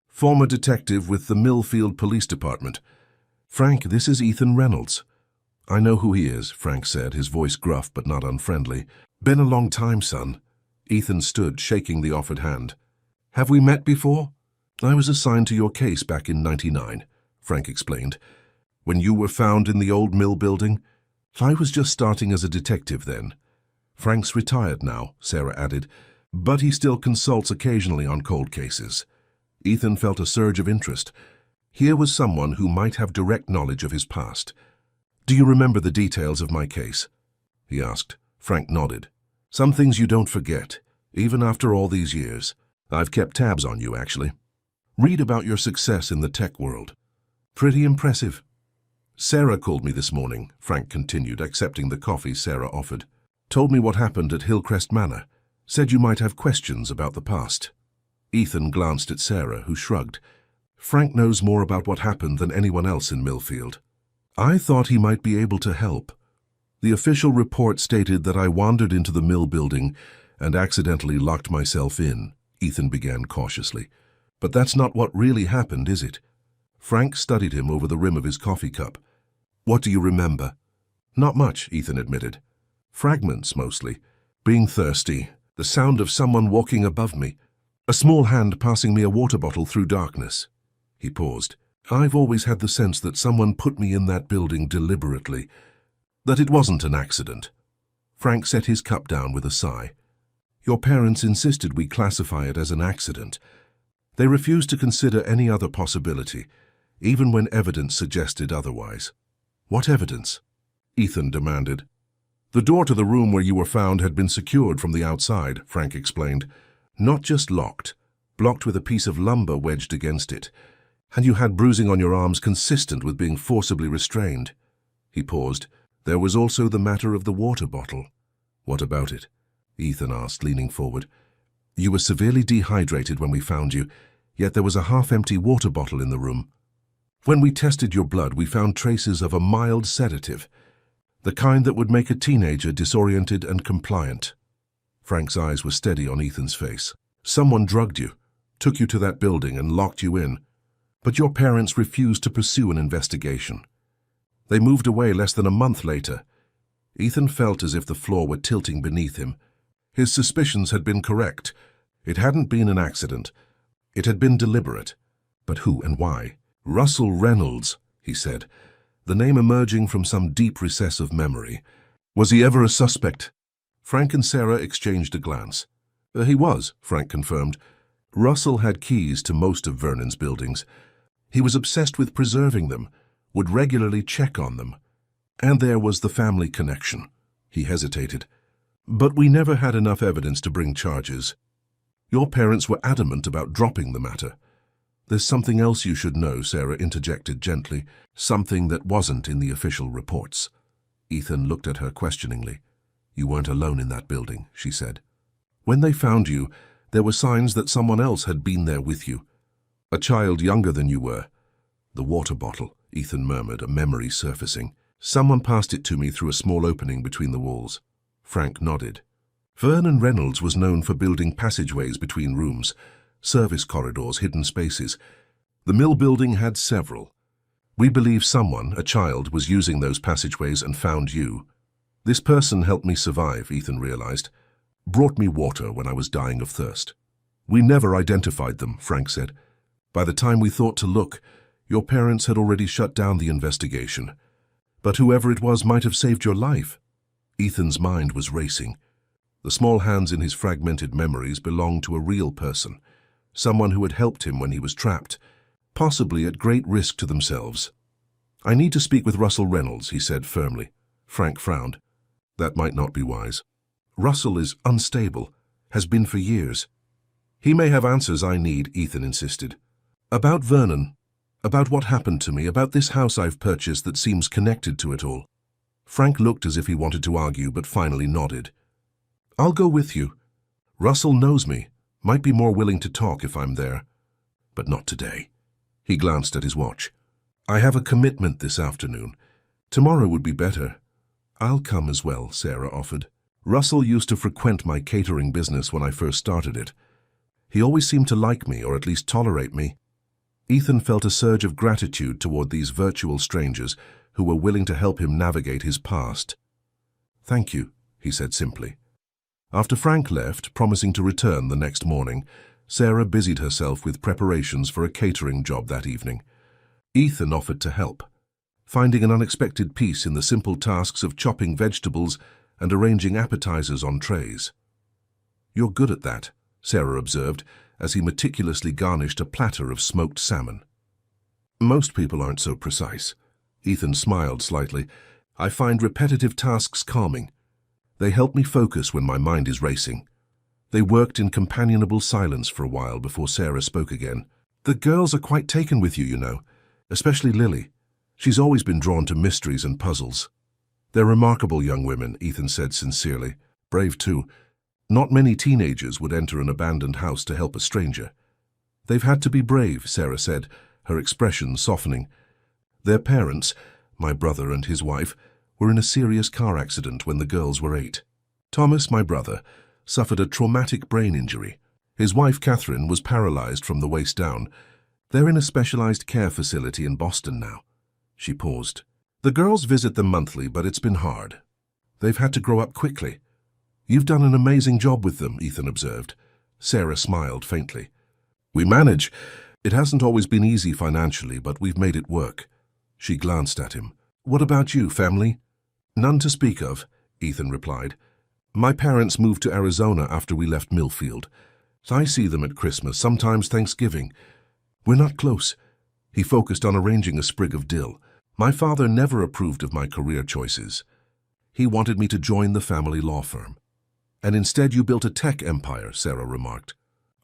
Former detective with the Millfield Police Department. Frank, this is Ethan Reynolds. I know who he is, Frank said, his voice gruff but not unfriendly. Been a long time, son. Ethan stood, shaking the offered hand. Have we met before? I was assigned to your case back in '99, Frank explained. When you were found in the old mill building? I was just starting as a detective then. Frank's retired now, Sarah added, but he still consults occasionally on cold cases. Ethan felt a surge of interest. Here was someone who might have direct knowledge of his past. Do you remember the details of my case? He asked. Frank nodded. Some things you don't forget, even after all these years. I've kept tabs on you, actually. Read about your success in the tech world. Pretty impressive. Sarah called me this morning, Frank continued, accepting the coffee Sarah offered. Told me what happened at Hillcrest Manor. Said you might have questions about the past. Ethan glanced at Sarah, who shrugged. Frank knows more about what happened than anyone else in Millfield. I thought he might be able to help. The official report stated that I wandered into the mill building and accidentally locked myself in, Ethan began cautiously. But that's not what really happened, is it? Frank studied him over the rim of his coffee cup. What do you remember? Not much, Ethan admitted. Fragments, mostly. Being thirsty, the sound of someone walking above me, a small hand passing me a water bottle through darkness. He paused. I've always had the sense that someone put me in that building deliberately, that it wasn't an accident. Frank set his cup down with a sigh. Your parents insisted we classify it as an accident. They refused to consider any other possibility, even when evidence suggested otherwise. What evidence? Ethan demanded. The door to the room where you were found had been secured from the outside, Frank explained. Not just locked, blocked with a piece of lumber wedged against it. And you had bruising on your arms consistent with being forcibly restrained. He paused. There was also the matter of the water bottle. What about it? Ethan asked, leaning forward. You were severely dehydrated when we found you, yet there was a half-empty water bottle in the room. When we tested your blood, we found traces of a mild sedative, the kind that would make a teenager disoriented and compliant. Frank's eyes were steady on Ethan's face. Someone drugged you, took you to that building and locked you in. But your parents refused to pursue an investigation. They moved away less than a month later. Ethan felt as if the floor were tilting beneath him. His suspicions had been correct. It hadn't been an accident. It had been deliberate. But who and why? Russell Reynolds, he said, the name emerging from some deep recess of memory. Was he ever a suspect? Frank and Sarah exchanged a glance. He was, Frank confirmed. Russell had keys to most of Vernon's buildings. He was obsessed with preserving them, would regularly check on them. And there was the family connection. He hesitated. But we never had enough evidence to bring charges. Your parents were adamant about dropping the matter. There's something else you should know, Sarah interjected gently, something that wasn't in the official reports. Ethan looked at her questioningly. You weren't alone in that building, she said. When they found you, there were signs that someone else had been there with you. A child younger than you were. The water bottle, Ethan murmured, a memory surfacing. Someone passed it to me through a small opening between the walls. Frank nodded. Vernon Reynolds was known for building passageways between rooms, service corridors, hidden spaces. The mill building had several. We believe someone, a child, was using those passageways and found you. This person helped me survive, Ethan realized. Brought me water when I was dying of thirst. We never identified them, Frank said. By the time we thought to look, your parents had already shut down the investigation. But whoever it was might have saved your life. Ethan's mind was racing. The small hands in his fragmented memories belonged to a real person, someone who had helped him when he was trapped, possibly at great risk to themselves. I need to speak with Russell Reynolds, he said firmly. Frank frowned. That might not be wise. Russell is unstable, has been for years. He may have answers I need, Ethan insisted. About Vernon, about what happened to me, about this house I've purchased that seems connected to it all. Frank looked as if he wanted to argue, but finally nodded. I'll go with you. Russell knows me, might be more willing to talk if I'm there. But not today. He glanced at his watch. I have a commitment this afternoon. Tomorrow would be better. I'll come as well, Sarah offered. Russell used to frequent my catering business when I first started it. He always seemed to like me, or at least tolerate me. Ethan felt a surge of gratitude toward these virtual strangers who were willing to help him navigate his past. Thank you, he said simply. After Frank left, promising to return the next morning, Sarah busied herself with preparations for a catering job that evening. Ethan offered to help, finding an unexpected peace in the simple tasks of chopping vegetables and arranging appetizers on trays. You're good at that, Sarah observed, as he meticulously garnished a platter of smoked salmon. Most people aren't so precise. Ethan smiled slightly. I find repetitive tasks calming. They help me focus when my mind is racing. They worked in companionable silence for a while before Sarah spoke again. The girls are quite taken with you, you know, especially Lily. She's always been drawn to mysteries and puzzles. They're remarkable young women, Ethan said sincerely. Brave too. Not many teenagers would enter an abandoned house to help a stranger. They've had to be brave, Sarah said, her expression softening. Their parents, my brother and his wife, were in a serious car accident when the girls were 8. Thomas, my brother, suffered a traumatic brain injury. His wife, Catherine, was paralyzed from the waist down. They're in a specialized care facility in Boston now. She paused. The girls visit them monthly, but it's been hard. They've had to grow up quickly. You've done an amazing job with them, Ethan observed. Sarah smiled faintly. We manage. It hasn't always been easy financially, but we've made it work. She glanced at him. What about you, family? None to speak of, Ethan replied. My parents moved to Arizona after we left Millfield. I see them at Christmas, sometimes Thanksgiving. We're not close. He focused on arranging a sprig of dill. My father never approved of my career choices. He wanted me to join the family law firm. And instead you built a tech empire, Sarah remarked.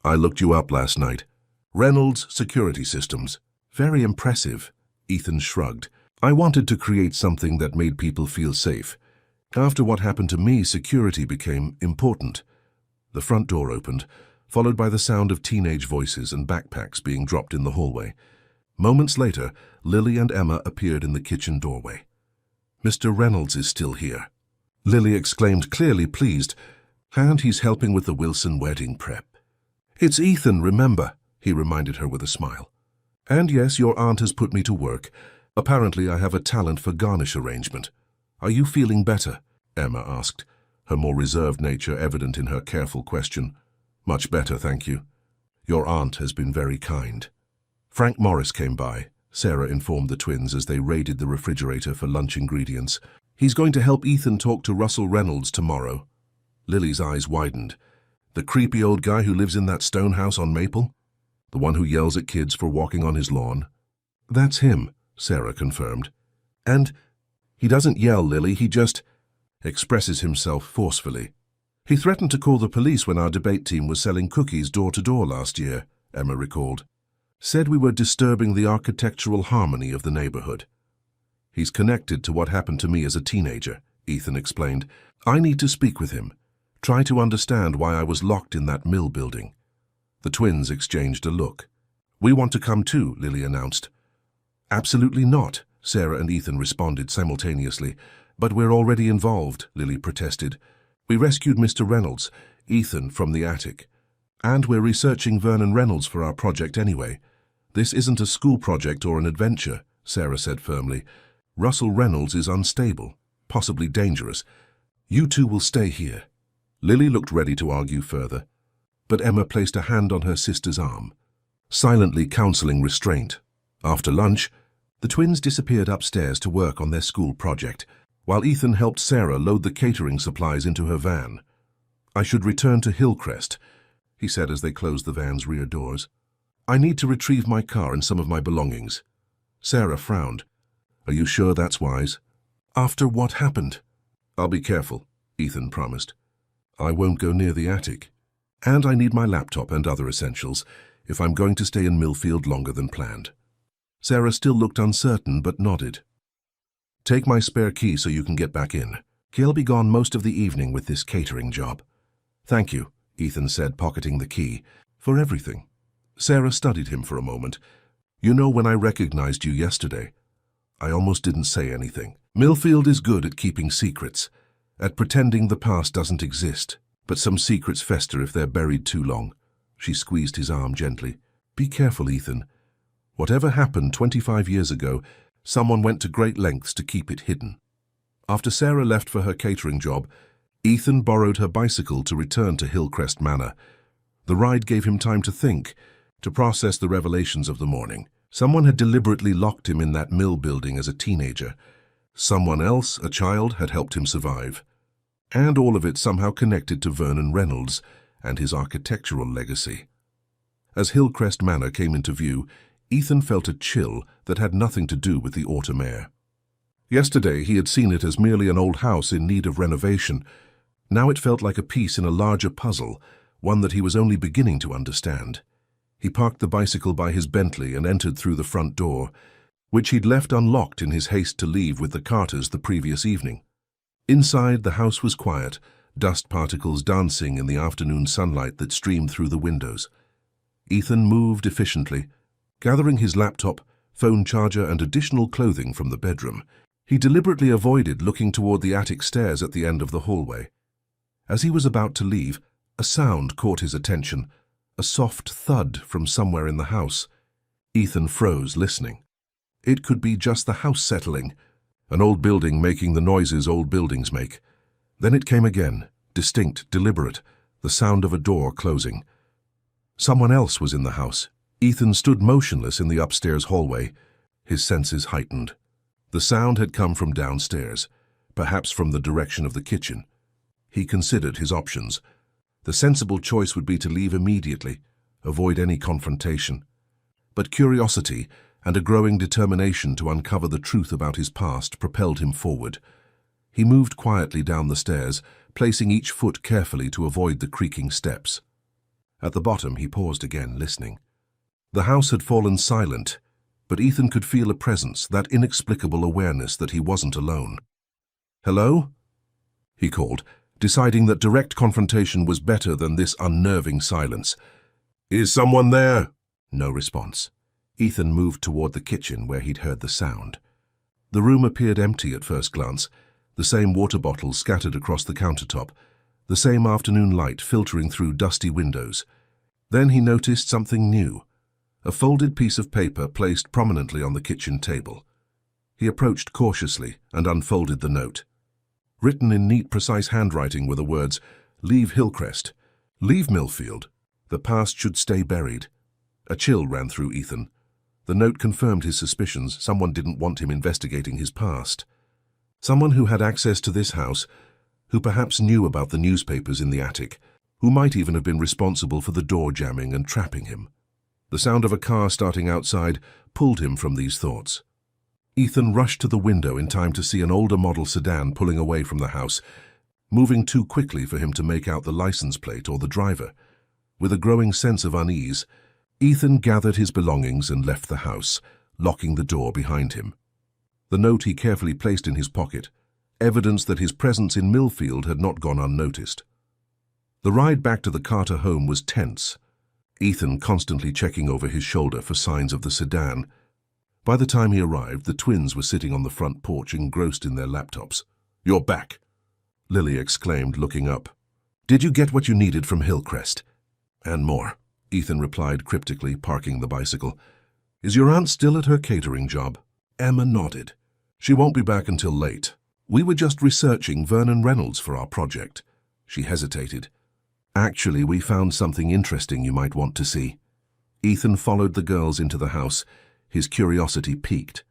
I looked you up last night. Reynolds Security Systems. Very impressive, Ethan shrugged. I wanted to create something that made people feel safe. After what happened to me, security became important. The front door opened, followed by the sound of teenage voices and backpacks being dropped in the hallway. Moments later, Lily and Emma appeared in the kitchen doorway. Mr. Reynolds is still here. Lily exclaimed, clearly pleased, and he's helping with the Wilson wedding prep. It's Ethan, remember, he reminded her with a smile. And yes, your aunt has put me to work. Apparently I have a talent for garnish arrangement. Are you feeling better? Emma asked, her more reserved nature evident in her careful question. Much better, thank you. Your aunt has been very kind. Frank Morris came by, Sarah informed the twins as they raided the refrigerator for lunch ingredients. He's going to help Ethan talk to Russell Reynolds tomorrow. Lily's eyes widened. The creepy old guy who lives in that stone house on Maple? The one who yells at kids for walking on his lawn? That's him, Sarah confirmed. And he doesn't yell, Lily, he just expresses himself forcefully. He threatened to call the police when our debate team was selling cookies door to door last year, Emma recalled. Said we were disturbing the architectural harmony of the neighborhood. He's connected to what happened to me as a teenager, Ethan explained. I need to speak with him. Try to understand why I was locked in that mill building. The twins exchanged a look. We want to come too, Lily announced. Absolutely not, Sarah and Ethan responded simultaneously. But we're already involved, Lily protested. We rescued Mr. Reynolds, Ethan, from the attic. And we're researching Vernon Reynolds for our project anyway. This isn't a school project or an adventure, Sarah said firmly. Russell Reynolds is unstable, possibly dangerous. You two will stay here. Lily looked ready to argue further, but Emma placed a hand on her sister's arm, silently counseling restraint. After lunch, the twins disappeared upstairs to work on their school project, while Ethan helped Sarah load the catering supplies into her van. I should return to Hillcrest, he said as they closed the van's rear doors. I need to retrieve my car and some of my belongings. Sarah frowned. Are you sure that's wise? After what happened? I'll be careful, Ethan promised. I won't go near the attic. And I need my laptop and other essentials if I'm going to stay in Millfield longer than planned. Sarah still looked uncertain but nodded. Take my spare key so you can get back in. He'll be gone most of the evening with this catering job. Thank you, Ethan said, pocketing the key. For everything. Sarah studied him for a moment. You know, when I recognized you yesterday, I almost didn't say anything. Millfield is good at keeping secrets, at pretending the past doesn't exist, but some secrets fester if they're buried too long. She squeezed his arm gently. Be careful, Ethan. Whatever happened 25 years ago, someone went to great lengths to keep it hidden. After Sarah left for her catering job, Ethan borrowed her bicycle to return to Hillcrest Manor. The ride gave him time to think, to process the revelations of the morning. Someone had deliberately locked him in that mill building as a teenager. Someone else, a child, had helped him survive. And all of it somehow connected to Vernon Reynolds and his architectural legacy. As Hillcrest Manor came into view, Ethan felt a chill that had nothing to do with the autumn air. Yesterday he had seen it as merely an old house in need of renovation. Now it felt like a piece in a larger puzzle, one that he was only beginning to understand. He parked the bicycle by his Bentley and entered through the front door, which he'd left unlocked in his haste to leave with the Carters the previous evening. Inside, the house was quiet, dust particles dancing in the afternoon sunlight that streamed through the windows. Ethan moved efficiently, gathering his laptop, phone charger and additional clothing from the bedroom. He deliberately avoided looking toward the attic stairs at the end of the hallway. As he was about to leave, a sound caught his attention, a soft thud from somewhere in the house. Ethan froze, listening. It could be just the house settling, an old building making the noises old buildings make. Then it came again, distinct, deliberate, the sound of a door closing. Someone else was in the house. Ethan stood motionless in the upstairs hallway, his senses heightened. The sound had come from downstairs, perhaps from the direction of the kitchen. He considered his options. The sensible choice would be to leave immediately, avoid any confrontation. But curiosity and a growing determination to uncover the truth about his past propelled him forward. He moved quietly down the stairs, placing each foot carefully to avoid the creaking steps. At the bottom, he paused again, listening. The house had fallen silent, but Ethan could feel a presence, that inexplicable awareness that he wasn't alone. "Hello?" he called, deciding that direct confrontation was better than this unnerving silence. "Is someone there?" No response. Ethan moved toward the kitchen where he'd heard the sound. The room appeared empty at first glance, the same water bottles scattered across the countertop, the same afternoon light filtering through dusty windows. Then he noticed something new, a folded piece of paper placed prominently on the kitchen table. He approached cautiously and unfolded the note. Written in neat, precise handwriting were the words, "Leave Hillcrest. Leave Millfield. The past should stay buried." A chill ran through Ethan. The note confirmed his suspicions. Someone didn't want him investigating his past. Someone who had access to this house, who perhaps knew about the newspapers in the attic, who might even have been responsible for the door jamming and trapping him. The sound of a car starting outside pulled him from these thoughts. Ethan rushed to the window in time to see an older model sedan pulling away from the house, moving too quickly for him to make out the license plate or the driver. With a growing sense of unease, Ethan gathered his belongings and left the house, locking the door behind him. The note he carefully placed in his pocket, evidence that his presence in Millfield had not gone unnoticed. The ride back to the Carter home was tense, Ethan constantly checking over his shoulder for signs of the sedan. By the time he arrived, the twins were sitting on the front porch engrossed in their laptops. "You're back," Lily exclaimed, looking up. "Did you get what you needed from Hillcrest?" "And more," Ethan replied cryptically, parking the bicycle. "Is your aunt still at her catering job?" Emma nodded. "She won't be back until late. We were just researching Vernon Reynolds for our project." She hesitated. "Actually, we found something interesting you might want to see." Ethan followed the girls into the house, his curiosity piqued.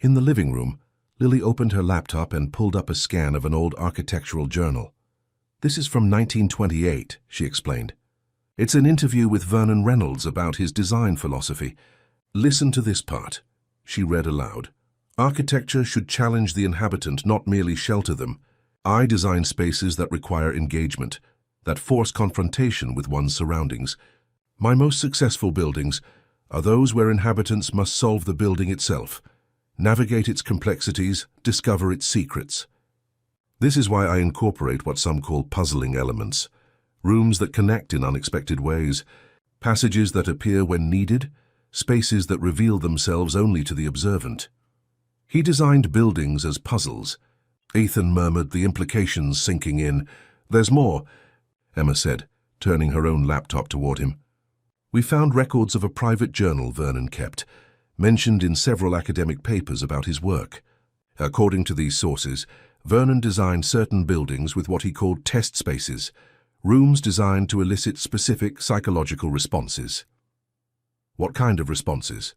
In the living room, Lily opened her laptop and pulled up a scan of an old architectural journal. "This is from 1928, she explained. "It's an interview with Vernon Reynolds about his design philosophy. Listen to this part," she read aloud. "Architecture should challenge the inhabitant, not merely shelter them. I design spaces that require engagement, that force confrontation with one's surroundings. My most successful buildings are those where inhabitants must solve the building itself, navigate its complexities, discover its secrets. This is why I incorporate what some call puzzling elements, rooms that connect in unexpected ways, passages that appear when needed, spaces that reveal themselves only to the observant." He designed buildings as puzzles. Ethan murmured, the implications sinking in. "There's more," Emma said, turning her own laptop toward him. "We found records of a private journal Vernon kept, mentioned in several academic papers about his work. According to these sources, Vernon designed certain buildings with what he called test spaces, rooms designed to elicit specific psychological responses." "What kind of responses?"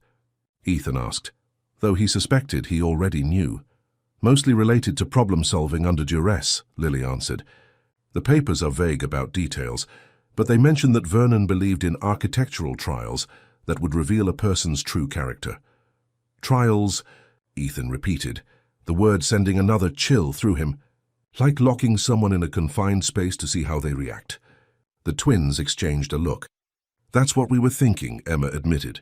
Ethan asked, though he suspected he already knew. "Mostly related to problem-solving under duress," Lily answered. "The papers are vague about details, but they mention that Vernon believed in architectural trials that would reveal a person's true character." "Trials," Ethan repeated, the word sending another chill through him. "Like locking someone in a confined space to see how they react." The twins exchanged a look. "That's what we were thinking," Emma admitted.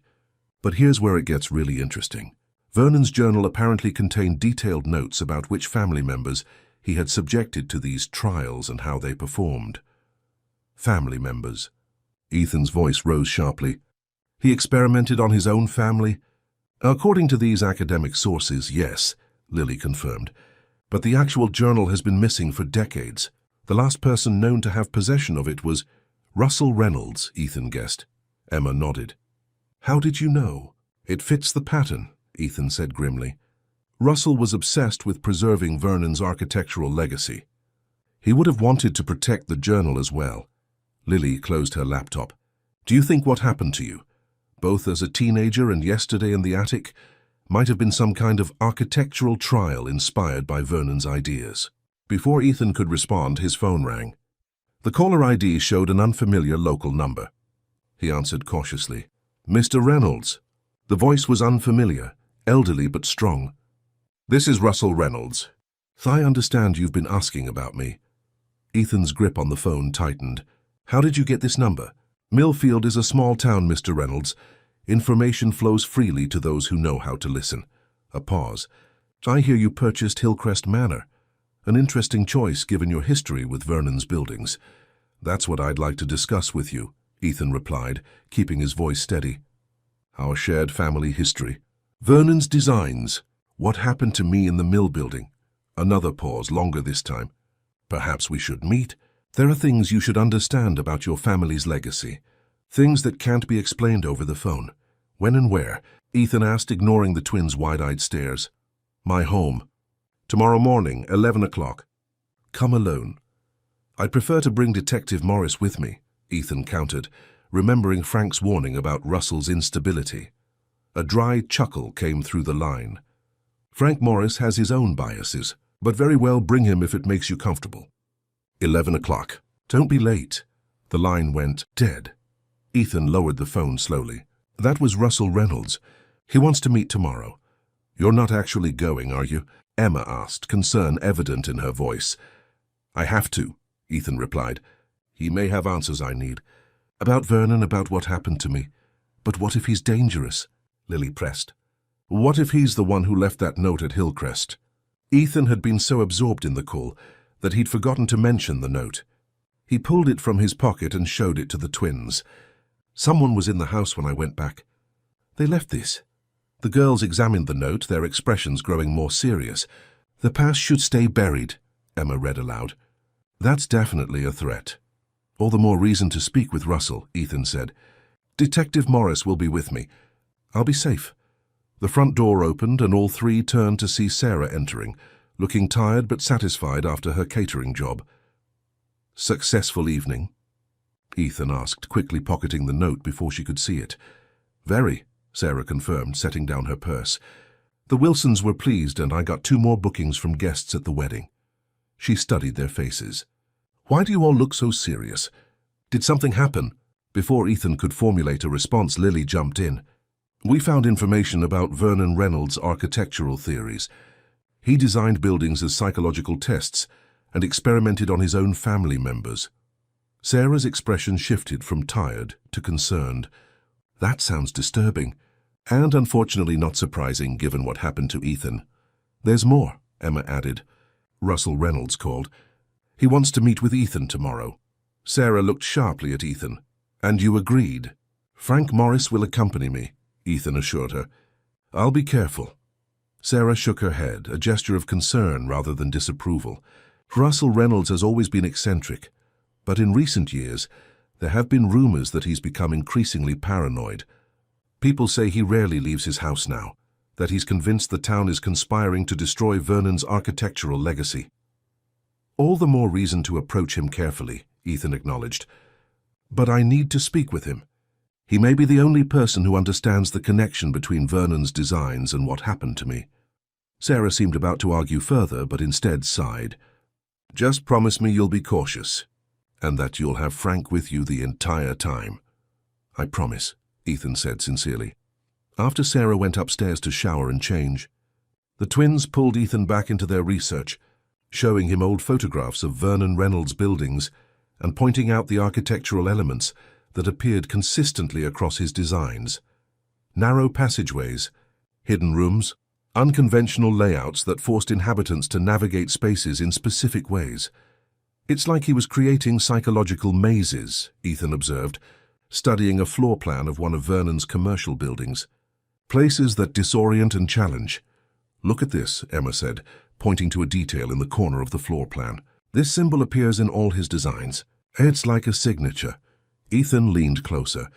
"But here's where it gets really interesting. Vernon's journal apparently contained detailed notes about which family members he had subjected to these trials and how they performed." "Family members?" Ethan's voice rose sharply. "He experimented on his own family?" "According to these academic sources, yes," Lily confirmed. "But the actual journal has been missing for decades. The last person known to have possession of it was Russell Reynolds," Ethan guessed. Emma nodded. "How did you know?" "It fits the pattern," Ethan said grimly. "Russell was obsessed with preserving Vernon's architectural legacy. He would have wanted to protect the journal as well." Lily closed her laptop. "Do you think what happened to you, both as a teenager and yesterday in the attic, might have been some kind of architectural trial inspired by Vernon's ideas?" Before Ethan could respond, his phone rang. The caller ID showed an unfamiliar local number. He answered cautiously. "Mr. Reynolds." The voice was unfamiliar, elderly but strong. "This is Russell Reynolds. I understand you've been asking about me." Ethan's grip on the phone tightened. "How did you get this number?" "Millfield is a small town, Mr. Reynolds. Information flows freely to those who know how to listen." A pause. "I hear you purchased Hillcrest Manor. An interesting choice given your history with Vernon's buildings." "That's what I'd like to discuss with you," Ethan replied, keeping his voice steady. "Our shared family history. Vernon's designs. What happened to me in the mill building?" Another pause, longer this time. "Perhaps we should meet. There are things you should understand about your family's legacy. Things that can't be explained over the phone." "When and where?" Ethan asked, ignoring the twins' wide-eyed stares. "My home. Tomorrow morning, 11 o'clock. Come alone." "I'd prefer to bring Detective Morris with me," Ethan countered, remembering Frank's warning about Russell's instability. A dry chuckle came through the line. "Frank Morris has his own biases, but very well, bring him if it makes you comfortable." 11 o'clock. "Don't be late." The line went dead. Ethan lowered the phone slowly. "That was Russell Reynolds. He wants to meet tomorrow." "You're not actually going, are you?" Emma asked, concern evident in her voice. "I have to," Ethan replied. "He may have answers I need. About Vernon, about what happened to me. But what if he's dangerous? Lily pressed. What if he's the one who left that note at Hillcrest? Ethan had been so absorbed in the call that he'd forgotten to mention the note. He pulled it from his pocket and showed it to the twins. Someone was in the house when I went back. They left this. The girls examined the note, their expressions growing more serious. The past should stay buried, Emma read aloud. That's definitely a threat. All the more reason to speak with Russell, Ethan said. Detective Morris will be with me. I'll be safe. The front door opened and all three turned to see Sarah entering, looking tired but satisfied after her catering job. Successful evening? Ethan asked, quickly pocketing the note before she could see it. Very, Sarah confirmed, setting down her purse. The Wilsons were pleased and I got 2 more bookings from guests at the wedding. She studied their faces. Why do you all look so serious? Did something happen? Before Ethan could formulate a response, Lily jumped in. We found information about Vernon Reynolds' architectural theories. He designed buildings as psychological tests and experimented on his own family members. Sarah's expression shifted from tired to concerned. That sounds disturbing, and unfortunately not surprising given what happened to Ethan. There's more, Emma added. Russell Reynolds called. He wants to meet with Ethan tomorrow. Sarah looked sharply at Ethan. And you agreed? Frank Morris will accompany me, Ethan assured her. I'll be careful. Sarah shook her head, a gesture of concern rather than disapproval. Russell Reynolds has always been eccentric, but in recent years, there have been rumors that he's become increasingly paranoid. People say he rarely leaves his house now, that he's convinced the town is conspiring to destroy Vernon's architectural legacy. All the more reason to approach him carefully, Ethan acknowledged. But I need to speak with him. He may be the only person who understands the connection between Vernon's designs and what happened to me. Sarah seemed about to argue further, but instead sighed. Just promise me you'll be cautious, and that you'll have Frank with you the entire time. I promise, Ethan said sincerely. After Sarah went upstairs to shower and change, the twins pulled Ethan back into their research, showing him old photographs of Vernon Reynolds' buildings and pointing out the architectural elements that appeared consistently across his designs. Narrow passageways, hidden rooms, unconventional layouts that forced inhabitants to navigate spaces in specific ways. It's like he was creating psychological mazes, Ethan observed, studying a floor plan of one of Vernon's commercial buildings. Places that disorient and challenge. Look at this, Emma said, pointing to a detail in the corner of the floor plan. This symbol appears in all his designs. It's like a signature. Ethan leaned closer.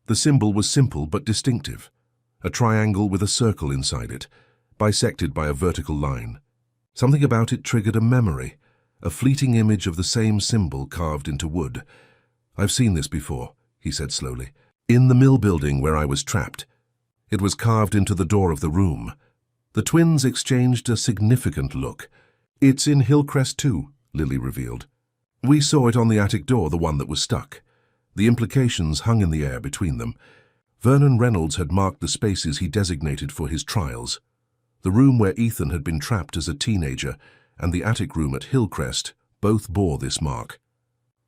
The symbol was simple but distinctive. A triangle with a circle inside it, bisected by a vertical line. Something about it triggered a memory, a fleeting image of the same symbol carved into wood. I've seen this before, he said slowly. In the mill building where I was trapped. It was carved into the door of the room. The twins exchanged a significant look. It's in Hillcrest too, Lily revealed. We saw it on the attic door, the one that was stuck. The implications hung in the air between them. Vernon Reynolds had marked the spaces he designated for his trials. The room where Ethan had been trapped as a teenager and the attic room at Hillcrest both bore this mark.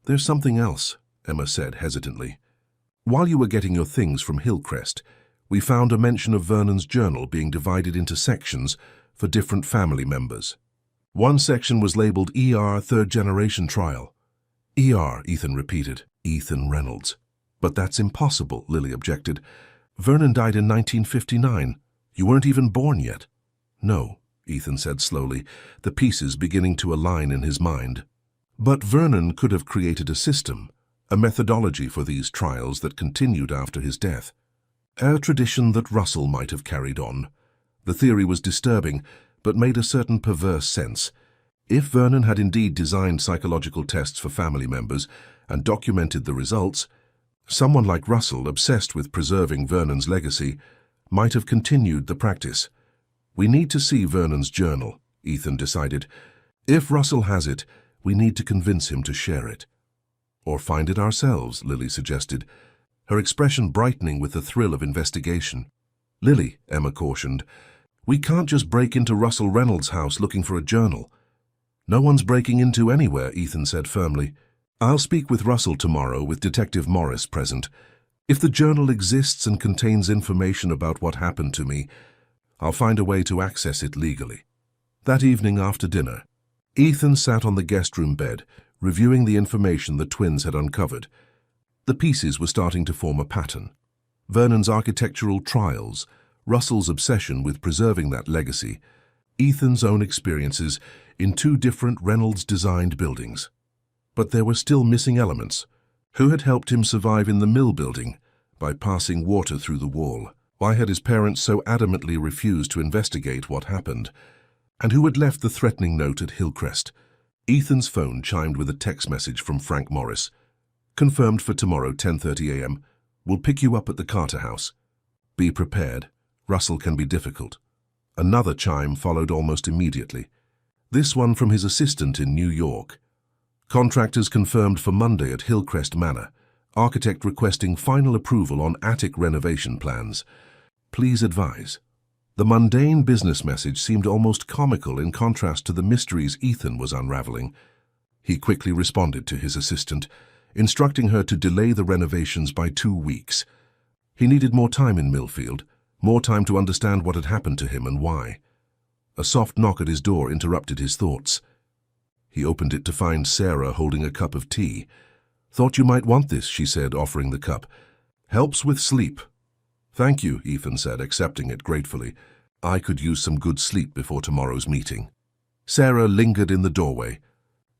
There's something else, Emma said hesitantly. While you were getting your things from Hillcrest, we found a mention of Vernon's journal being divided into sections for different family members. One section was labeled ER Third Generation Trial. ER, Ethan repeated. Ethan Reynolds. But that's impossible, Lily objected. Vernon died in 1959. You weren't even born yet. No, Ethan said slowly, the pieces beginning to align in his mind. But Vernon could have created a system, a methodology for these trials that continued after his death. A tradition that Russell might have carried on. The theory was disturbing, but made a certain perverse sense. If Vernon had indeed designed psychological tests for family members and documented the results, someone like Russell, obsessed with preserving Vernon's legacy, might have continued the practice. We need to see Vernon's journal, Ethan decided. If Russell has it, we need to convince him to share it. Or find it ourselves, Lily suggested, her expression brightening with the thrill of investigation. Lily, Emma cautioned, we can't just break into Russell Reynolds' house looking for a journal. No one's breaking into anywhere, Ethan said firmly. I'll speak with Russell tomorrow with Detective Morris present. If the journal exists and contains information about what happened to me, I'll find a way to access it legally. That evening after dinner, Ethan sat on the guest room bed, reviewing the information the twins had uncovered. The pieces were starting to form a pattern. Vernon's architectural trials, Russell's obsession with preserving that legacy, Ethan's own experiences in two different Reynolds-designed buildings. But there were still missing elements. Who had helped him survive in the mill building by passing water through the wall? Why had his parents so adamantly refused to investigate what happened? And who had left the threatening note at Hillcrest? Ethan's phone chimed with a text message from Frank Morris. Confirmed for tomorrow, 10:30 a.m. We'll pick you up at the Carter house. Be prepared. Russell can be difficult. Another chime followed almost immediately. This one from his assistant in New York. Contractors confirmed for Monday at Hillcrest Manor. Architect requesting final approval on attic renovation plans. Please advise. The mundane business message seemed almost comical in contrast to the mysteries Ethan was unraveling. He quickly responded to his assistant, instructing her to delay the renovations by 2 weeks. He needed more time in Millfield, more time to understand what had happened to him and why. A soft knock at his door interrupted his thoughts. He opened it to find Sarah holding a cup of tea. Thought you might want this, she said, offering the cup. Helps with sleep. Thank you, Ethan said, accepting it gratefully. I could use some good sleep before tomorrow's meeting. Sarah lingered in the doorway.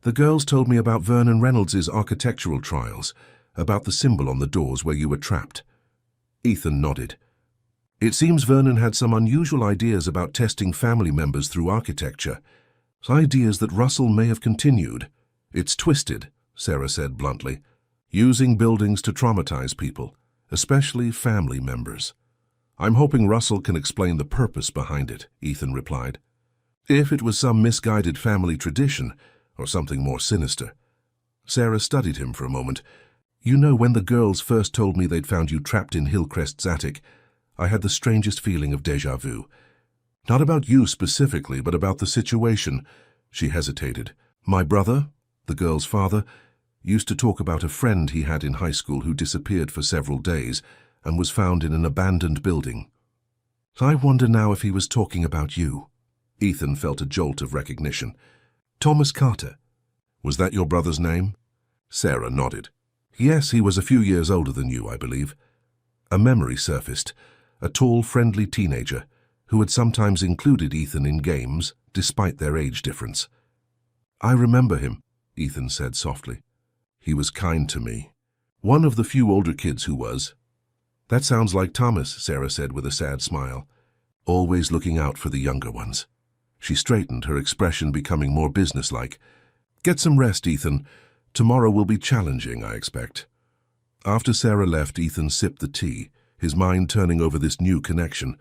The girls told me about Vernon Reynolds' architectural trials, about the symbol on the doors where you were trapped. Ethan nodded. It seems Vernon had some unusual ideas about testing family members through architecture. Ideas that Russell may have continued. It's twisted, Sarah said bluntly. Using buildings to traumatize people, especially family members. I'm hoping Russell can explain the purpose behind it, Ethan replied. If it was some misguided family tradition, or something more sinister. Sarah studied him for a moment. You know, when the girls first told me they'd found you trapped in Hillcrest's attic, I had the strangest feeling of déjà vu. Not about you specifically, but about the situation. She hesitated. My brother, the girl's father, used to talk about a friend he had in high school who disappeared for several days and was found in an abandoned building. I wonder now if he was talking about you. Ethan felt a jolt of recognition. Thomas Carter. Was that your brother's name? Sarah nodded. Yes, he was a few years older than you, I believe. A memory surfaced. A tall, friendly teenager who had sometimes included Ethan in games, despite their age difference. I remember him, Ethan said softly. He was kind to me. One of the few older kids who was. That sounds like Thomas, Sarah said with a sad smile. Always looking out for the younger ones. She straightened, her expression becoming more businesslike. Get some rest, Ethan. Tomorrow will be challenging, I expect. After Sarah left, Ethan sipped the tea, his mind turning over this new connection.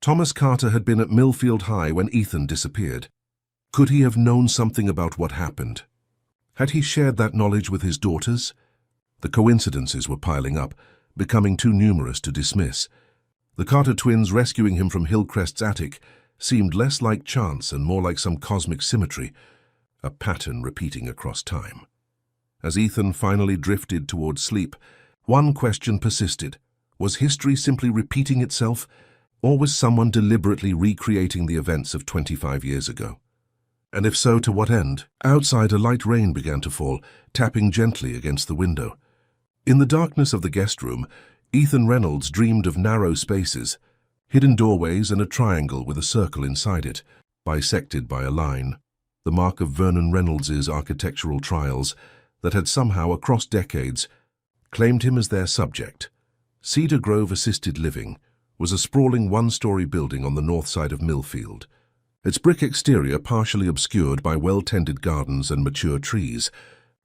Thomas Carter had been at Millfield High when Ethan disappeared. Could he have known something about what happened? Had he shared that knowledge with his daughters? The coincidences were piling up, becoming too numerous to dismiss. The Carter twins rescuing him from Hillcrest's attic seemed less like chance and more like some cosmic symmetry, a pattern repeating across time. As Ethan finally drifted towards sleep, one question persisted. Was history simply repeating itself, or was someone deliberately recreating the events of 25 years ago? And if so, to what end? Outside, a light rain began to fall, tapping gently against the window. In the darkness of the guest room, Ethan Reynolds dreamed of narrow spaces, hidden doorways and a triangle with a circle inside it, bisected by a line, the mark of Vernon Reynolds' architectural trials that had somehow, across decades, claimed him as their subject. Cedar Grove Assisted Living was a sprawling one-story building on the north side of Millfield, its brick exterior partially obscured by well-tended gardens and mature trees.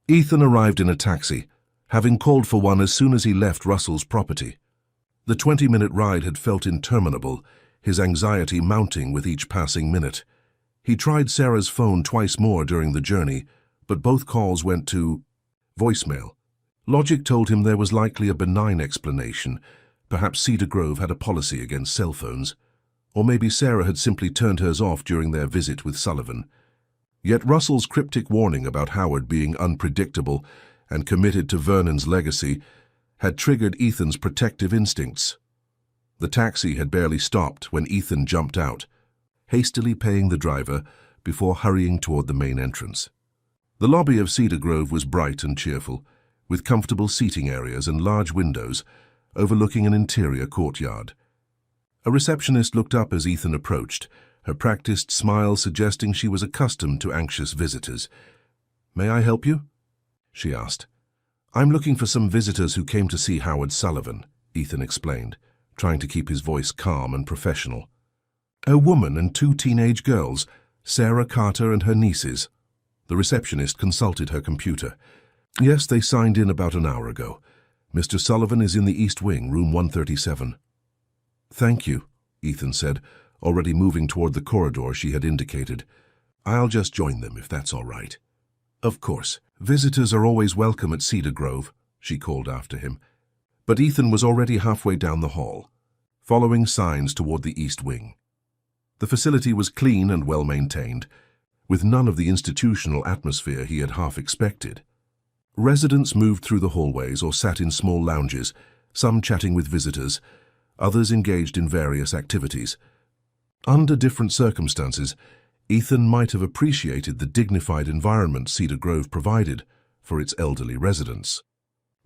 Ethan arrived in a taxi, having called for one as soon as he left Russell's property. The 20-minute ride had felt interminable, his anxiety mounting with each passing minute. He tried Sarah's phone twice more during the journey, but both calls went to voicemail. Logic told him there was likely a benign explanation. Perhaps Cedar Grove had a policy against cell phones. Or maybe Sarah had simply turned hers off during their visit with Sullivan. Yet Russell's cryptic warning about Howard being unpredictable and committed to Vernon's legacy had triggered Ethan's protective instincts. The taxi had barely stopped when Ethan jumped out, hastily paying the driver before hurrying toward the main entrance. The lobby of Cedar Grove was bright and cheerful, with comfortable seating areas and large windows overlooking an interior courtyard. A receptionist looked up as Ethan approached, her practiced smile suggesting she was accustomed to anxious visitors. "May I help you?" she asked. "I'm looking for some visitors who came to see Howard Sullivan," Ethan explained, trying to keep his voice calm and professional. "A woman and 2 teenage girls, Sarah Carter and her nieces." The receptionist consulted her computer. "Yes, they signed in about an hour ago. Mr. Sullivan is in the East Wing, room 137. "Thank you," Ethan said, already moving toward the corridor she had indicated. "I'll just join them, if that's all right." "Of course. Visitors are always welcome at Cedar Grove," she called after him. But Ethan was already halfway down the hall, following signs toward the East Wing. The facility was clean and well-maintained, with none of the institutional atmosphere he had half expected. Residents moved through the hallways or sat in small lounges, some chatting with visitors, others engaged in various activities. Under different circumstances, Ethan might have appreciated the dignified environment Cedar Grove provided for its elderly residents.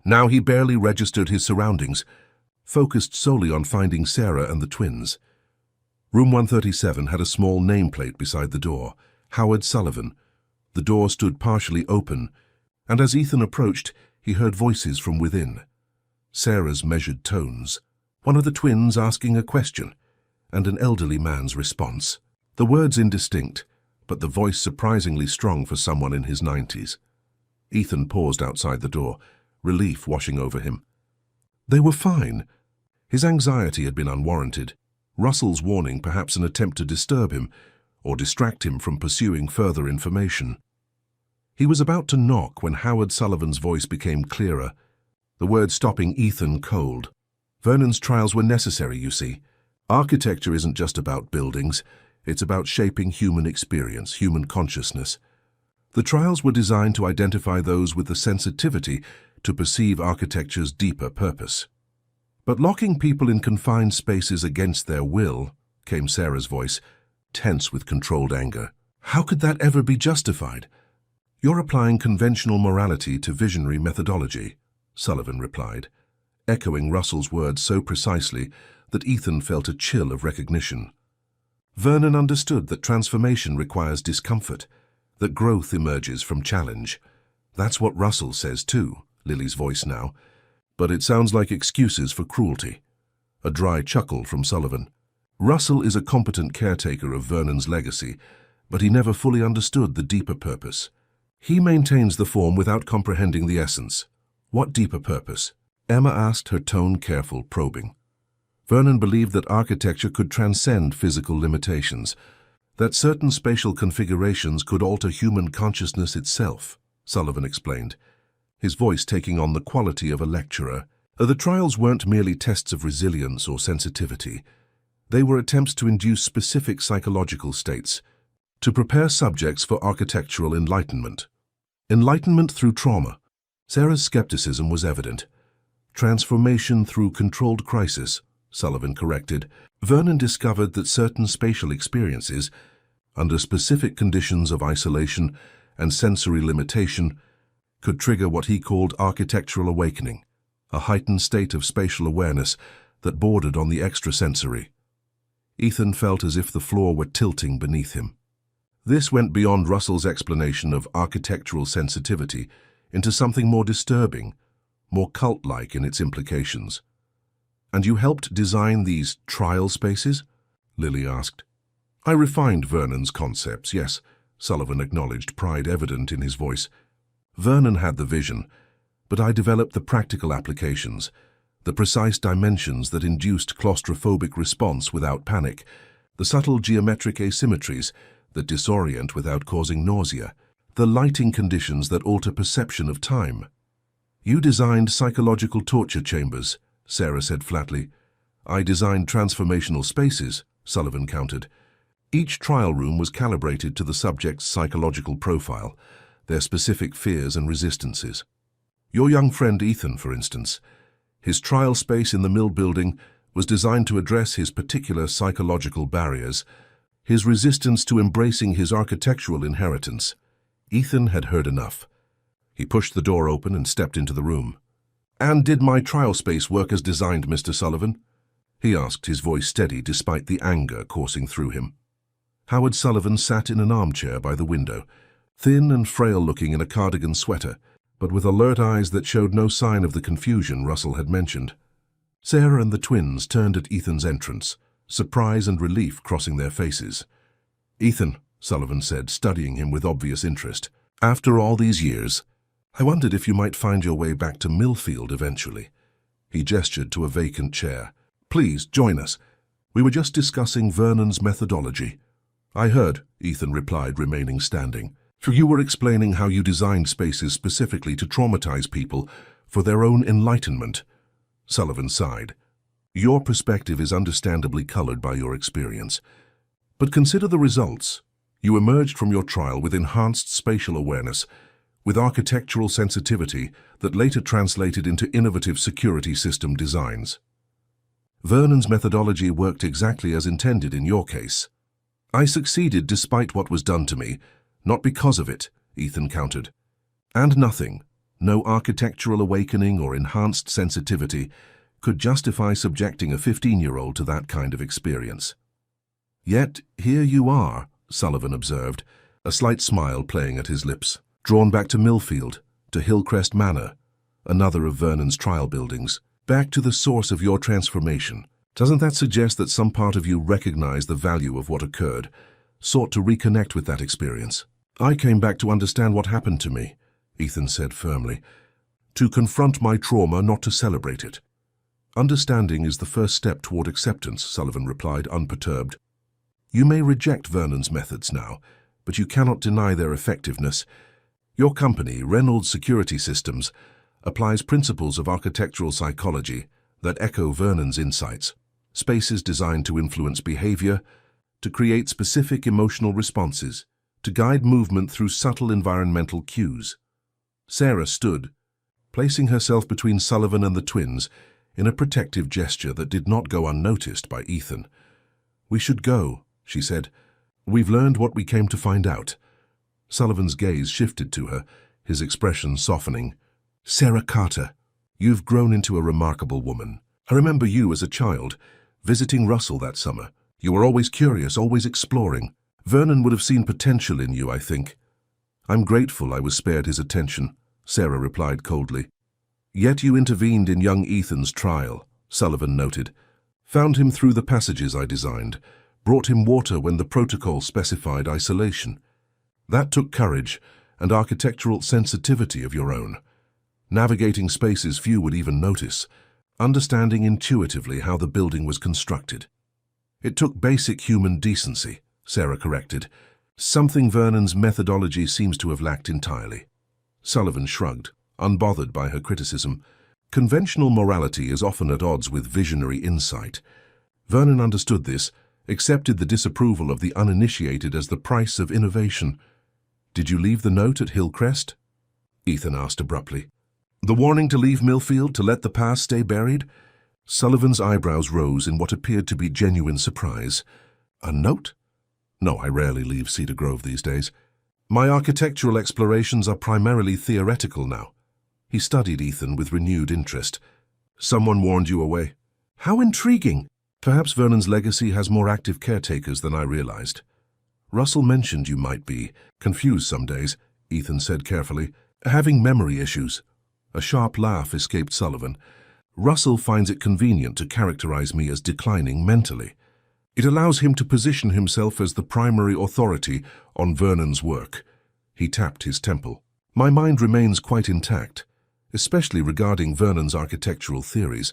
Now he barely registered his surroundings, focused solely on finding Sarah and the twins. Room 137 had a small nameplate beside the door, Howard Sullivan. The door stood partially open, and as Ethan approached, he heard voices from within. Sarah's measured tones, one of the twins asking a question, and an elderly man's response. The words indistinct, but the voice surprisingly strong for someone in his 90s. Ethan paused outside the door, relief washing over him. They were fine. His anxiety had been unwarranted. Russell's warning perhaps an attempt to disturb him, or distract him from pursuing further information. He was about to knock when Howard Sullivan's voice became clearer, the words stopping Ethan cold. "Vernon's trials were necessary, you see. Architecture isn't just about buildings, it's about shaping human experience, human consciousness. The trials were designed to identify those with the sensitivity to perceive architecture's deeper purpose." "But locking people in confined spaces against their will," came Sarah's voice, tense with controlled anger. "How could that ever be justified?" "You're applying conventional morality to visionary methodology," Sullivan replied, echoing Russell's words so precisely that Ethan felt a chill of recognition. Vernon understood that transformation requires discomfort, that growth emerges from challenge. "That's what Russell says too," Lily's voice now, "but it sounds like excuses for cruelty." A dry chuckle from Sullivan. "Russell is a competent caretaker of Vernon's legacy, but he never fully understood the deeper purpose. He maintains the form without comprehending the essence." "What deeper purpose?" Emma asked, her tone careful, probing. Vernon believed that architecture could transcend physical limitations, that certain spatial configurations could alter human consciousness itself, Sullivan explained, his voice taking on the quality of a lecturer. The trials weren't merely tests of resilience or sensitivity. They were attempts to induce specific psychological states, to prepare subjects for architectural enlightenment. Enlightenment through trauma. Sarah's skepticism was evident. Transformation through controlled crisis, Sullivan corrected. Vernon discovered that certain spatial experiences, under specific conditions of isolation and sensory limitation, could trigger what he called architectural awakening, a heightened state of spatial awareness that bordered on the extrasensory. Ethan felt as if the floor were tilting beneath him. This went beyond Russell's explanation of architectural sensitivity into something more disturbing, more cult-like in its implications. "And you helped design these trial spaces?" Lily asked. "I refined Vernon's concepts, yes," Sullivan acknowledged, pride evident in his voice. "Vernon had the vision, but I developed the practical applications, the precise dimensions that induced claustrophobic response without panic, the subtle geometric asymmetries that disorient without causing nausea, the lighting conditions that alter perception of time." "You designed psychological torture chambers," Sarah said flatly. "I designed transformational spaces," Sullivan countered. Each trial room was calibrated to the subject's psychological profile, their specific fears and resistances. "Your young friend Ethan, for instance, His trial space in the mill building was designed to address his particular psychological barriers, his resistance to embracing his architectural inheritance. Ethan had heard enough. He pushed the door open and stepped into the room. "And did my trial space work as designed, Mr. Sullivan?" he asked, his voice steady despite the anger coursing through him. Howard Sullivan sat in an armchair by the window, thin and frail-looking in a cardigan sweater, but with alert eyes that showed no sign of the confusion Russell had mentioned. Sarah and the twins turned at Ethan's entrance, surprise and relief crossing their faces. "Ethan," Sullivan said, studying him with obvious interest, "after all these years, I wondered if you might find your way back to Millfield eventually." He gestured to a vacant chair. "Please, join us. We were just discussing Vernon's methodology." "I heard," Ethan replied, remaining standing. "For you were explaining how you designed spaces specifically to traumatize people for their own enlightenment." Sullivan sighed. "Your perspective is understandably colored by your experience. But consider the results. You emerged from your trial with enhanced spatial awareness, with architectural sensitivity that later translated into innovative security system designs. Vernon's methodology worked exactly as intended in your case." "I succeeded despite what was done to me, not because of it," Ethan countered. "And nothing, no architectural awakening or enhanced sensitivity, could justify subjecting a 15-year-old to that kind of experience." "Yet here you are," Sullivan observed, a slight smile playing at his lips, "drawn back to Millfield, to Hillcrest Manor, another of Vernon's trial buildings, back to the source of your transformation. Doesn't that suggest that some part of you recognized the value of what occurred, sought to reconnect with that experience?" "I came back to understand what happened to me," Ethan said firmly. "To confront my trauma, not to celebrate it." "Understanding is the first step toward acceptance," Sullivan replied, unperturbed. "You may reject Vernon's methods now, but you cannot deny their effectiveness. Your company, Reynolds Security Systems, applies principles of architectural psychology that echo Vernon's insights, spaces designed to influence behavior, to create specific emotional responses, to guide movement through subtle environmental cues." Sarah stood, placing herself between Sullivan and the twins in a protective gesture that did not go unnoticed by Ethan. "We should go," she said. "We've learned what we came to find out." Sullivan's gaze shifted to her, his expression softening. "Sarah Carter, you've grown into a remarkable woman. I remember you as a child, visiting Russell that summer. You were always curious, always exploring. Vernon would have seen potential in you, I think." "I'm grateful I was spared his attention," Sarah replied coldly. "Yet you intervened in young Ethan's trial," Sullivan noted. "Found him through the passages I designed, brought him water when the protocol specified isolation. That took courage and architectural sensitivity of your own. Navigating spaces few would even notice, understanding intuitively how the building was constructed." "It took basic human decency," Sarah corrected, "something Vernon's methodology seems to have lacked entirely." Sullivan shrugged, unbothered by her criticism. Conventional morality is often at odds with visionary insight. Vernon understood this, accepted the disapproval of the uninitiated as the price of innovation. "Did you leave the note at Hillcrest?" Ethan asked abruptly. "The warning to leave Millfield, to let the past stay buried?" Sullivan's eyebrows rose in what appeared to be genuine surprise. "A note? No, I rarely leave Cedar Grove these days. My architectural explorations are primarily theoretical now." He studied Ethan with renewed interest. "Someone warned you away." "How intriguing! Perhaps Vernon's legacy has more active caretakers than I realized." "Russell mentioned you might be confused some days," Ethan said carefully, "having memory issues." A sharp laugh escaped Sullivan. "Russell finds it convenient to characterize me as declining mentally. It allows him to position himself as the primary authority on Vernon's work." He tapped his temple. "My mind remains quite intact, especially regarding Vernon's architectural theories.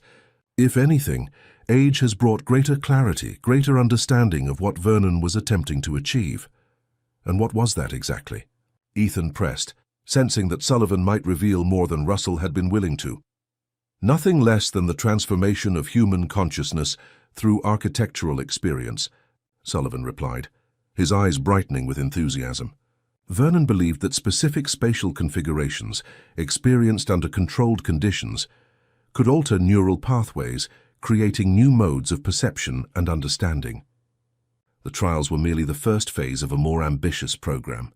If anything, age has brought greater clarity, greater understanding of what Vernon was attempting to achieve." "And what was that exactly?" Ethan pressed, sensing that Sullivan might reveal more than Russell had been willing to. "Nothing less than the transformation of human consciousness through architectural experience," Sullivan replied, his eyes brightening with enthusiasm. Vernon believed that specific spatial configurations, experienced under controlled conditions, could alter neural pathways, creating new modes of perception and understanding. The trials were merely the first phase of a more ambitious program.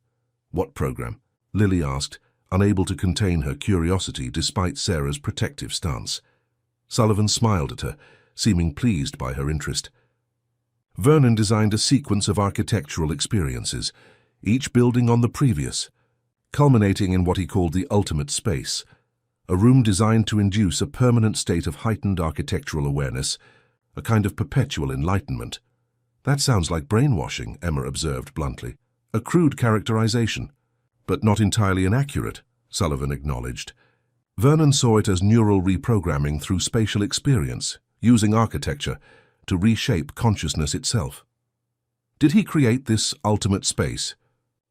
What program? Lily asked, unable to contain her curiosity despite Sarah's protective stance. Sullivan smiled at her, seeming pleased by her interest. Vernon designed a sequence of architectural experiences, each building on the previous, culminating in what he called the ultimate space, a room designed to induce a permanent state of heightened architectural awareness, a kind of perpetual enlightenment. That sounds like brainwashing, Emma observed bluntly. A crude characterization, but not entirely inaccurate, Sullivan acknowledged. Vernon saw it as neural reprogramming through spatial experience, using architecture to reshape consciousness itself. Did he create this ultimate space?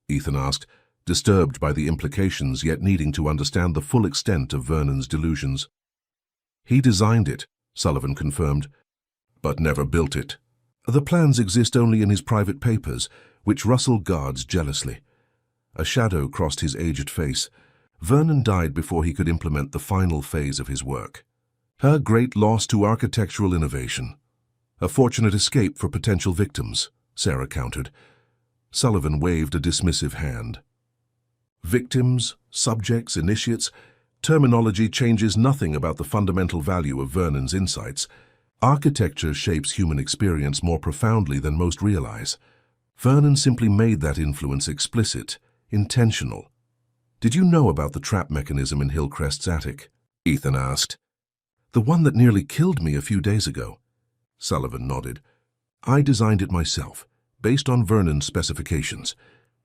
Ethan asked, disturbed by the implications yet needing to understand the full extent of Vernon's delusions. He designed it, Sullivan confirmed, but never built it. The plans exist only in his private papers, which Russell guards jealously. A shadow crossed his aged face. Vernon died before he could implement the final phase of his work. Her great loss to architectural innovation. A fortunate escape for potential victims, Sarah countered. Sullivan waved a dismissive hand. Victims, subjects, initiates, terminology changes nothing about the fundamental value of Vernon's insights. Architecture shapes human experience more profoundly than most realize. Vernon simply made that influence explicit, intentional. Did you know about the trap mechanism in Hillcrest's attic? Ethan asked. The one that nearly killed me a few days ago. Sullivan nodded. I designed it myself, based on Vernon's specifications.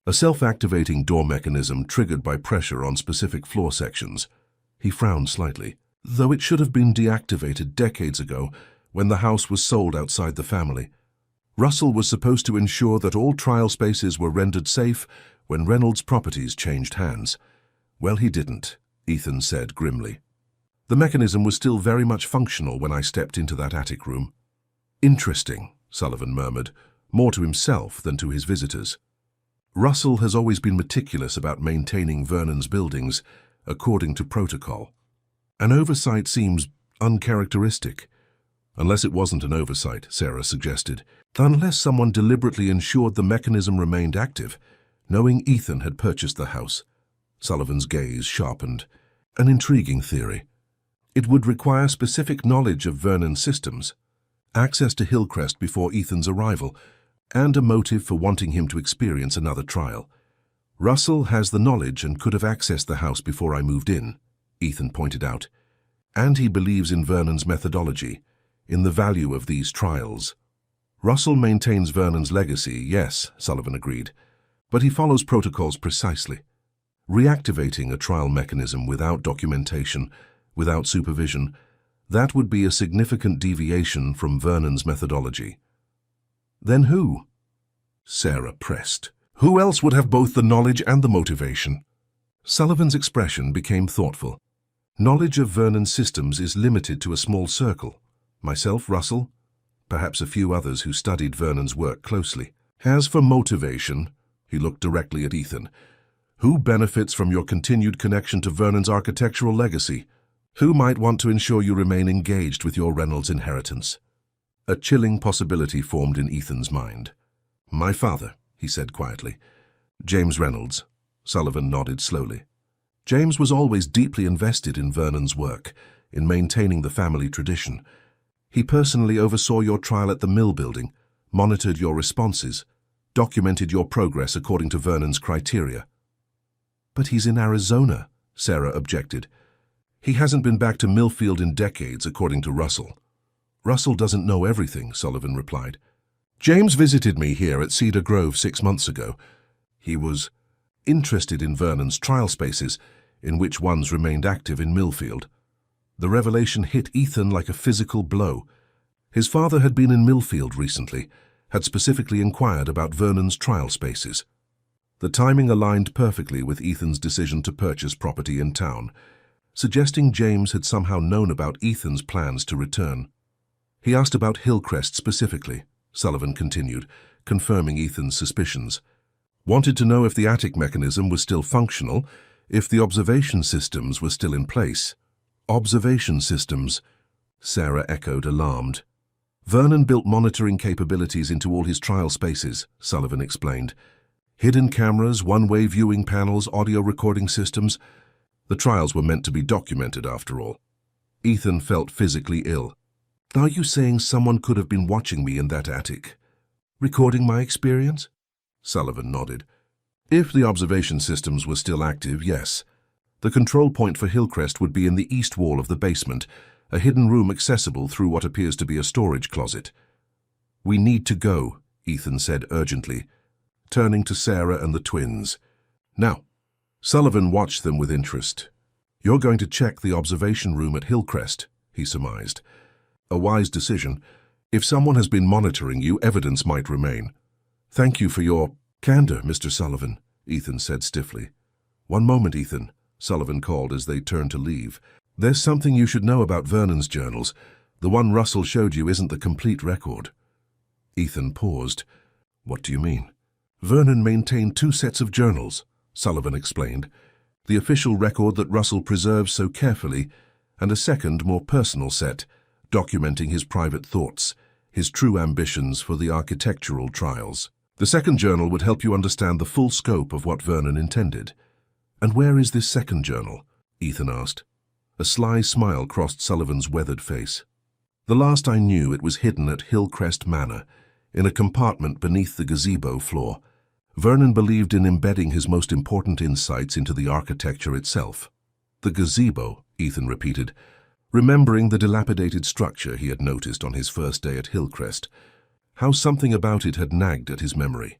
A self-activating door mechanism triggered by pressure on specific floor sections. He frowned slightly, though it should have been deactivated decades ago when the house was sold outside the family. Russell was supposed to ensure that all trial spaces were rendered safe when Reynolds' properties changed hands. Well, he didn't, Ethan said grimly. The mechanism was still very much functional when I stepped into that attic room. Interesting, Sullivan murmured, more to himself than to his visitors. Russell has always been meticulous about maintaining Vernon's buildings according to protocol. An oversight seems uncharacteristic. Unless it wasn't an oversight, Sarah suggested. Unless someone deliberately ensured the mechanism remained active, knowing Ethan had purchased the house. Sullivan's gaze sharpened. An intriguing theory. It would require specific knowledge of Vernon's systems, access to Hillcrest before Ethan's arrival, and a motive for wanting him to experience another trial. Russell has the knowledge and could have accessed the house before I moved in, Ethan pointed out. And he believes in Vernon's methodology, in the value of these trials. Russell maintains Vernon's legacy, yes, Sullivan agreed, but he follows protocols precisely. Reactivating a trial mechanism without documentation, without supervision, that would be a significant deviation from Vernon's methodology. Then who? Sarah pressed. Who else would have both the knowledge and the motivation? Sullivan's expression became thoughtful. Knowledge of Vernon's systems is limited to a small circle. Myself, Russell, perhaps a few others who studied Vernon's work closely. As for motivation, he looked directly at Ethan. Who benefits from your continued connection to Vernon's architectural legacy? Who might want to ensure you remain engaged with your Reynolds inheritance? A chilling possibility formed in Ethan's mind. My father, he said quietly. James Reynolds. Sullivan nodded slowly. James was always deeply invested in Vernon's work, in maintaining the family tradition. He personally oversaw your trial at the mill building, monitored your responses, documented your progress according to Vernon's criteria. But he's in Arizona, Sarah objected. He hasn't been back to Millfield in decades, according to Russell. Russell doesn't know everything, Sullivan replied. James visited me here at Cedar Grove 6 months ago. He was interested in Vernon's trial spaces, in which ones remained active in Millfield. The revelation hit Ethan like a physical blow. His father had been in Millfield recently, had specifically inquired about Vernon's trial spaces. The timing aligned perfectly with Ethan's decision to purchase property in town, suggesting James had somehow known about Ethan's plans to return. He asked about Hillcrest specifically, Sullivan continued, confirming Ethan's suspicions. Wanted to know if the attic mechanism was still functional, if the observation systems were still in place. Observation systems, Sarah echoed, alarmed. Vernon built monitoring capabilities into all his trial spaces, Sullivan explained. Hidden cameras, one-way viewing panels, audio recording systems. The trials were meant to be documented, after all. Ethan felt physically ill. Are you saying someone could have been watching me in that attic? Recording my experience? Sullivan nodded. If the observation systems were still active, yes. The control point for Hillcrest would be in the east wall of the basement, a hidden room accessible through what appears to be a storage closet. We need to go, Ethan said urgently, turning to Sarah and the twins. Now, Sullivan watched them with interest. You're going to check the observation room at Hillcrest, he surmised. A wise decision. If someone has been monitoring you, evidence might remain. Thank you for your candor, Mr. Sullivan, Ethan said stiffly. One moment, Ethan, Sullivan called as they turned to leave. There's something you should know about Vernon's journals. The one Russell showed you isn't the complete record. Ethan paused. What do you mean? Vernon maintained 2 sets of journals, Sullivan explained. The official record that Russell preserves so carefully, and a second, more personal set, documenting his private thoughts, his true ambitions for the architectural trials. The second journal would help you understand the full scope of what Vernon intended. And where is this second journal? Ethan asked. A sly smile crossed Sullivan's weathered face. The last I knew, it was hidden at Hillcrest Manor, in a compartment beneath the gazebo floor. Vernon believed in embedding his most important insights into the architecture itself. The gazebo, Ethan repeated, remembering the dilapidated structure he had noticed on his first day at Hillcrest. How something about it had nagged at his memory.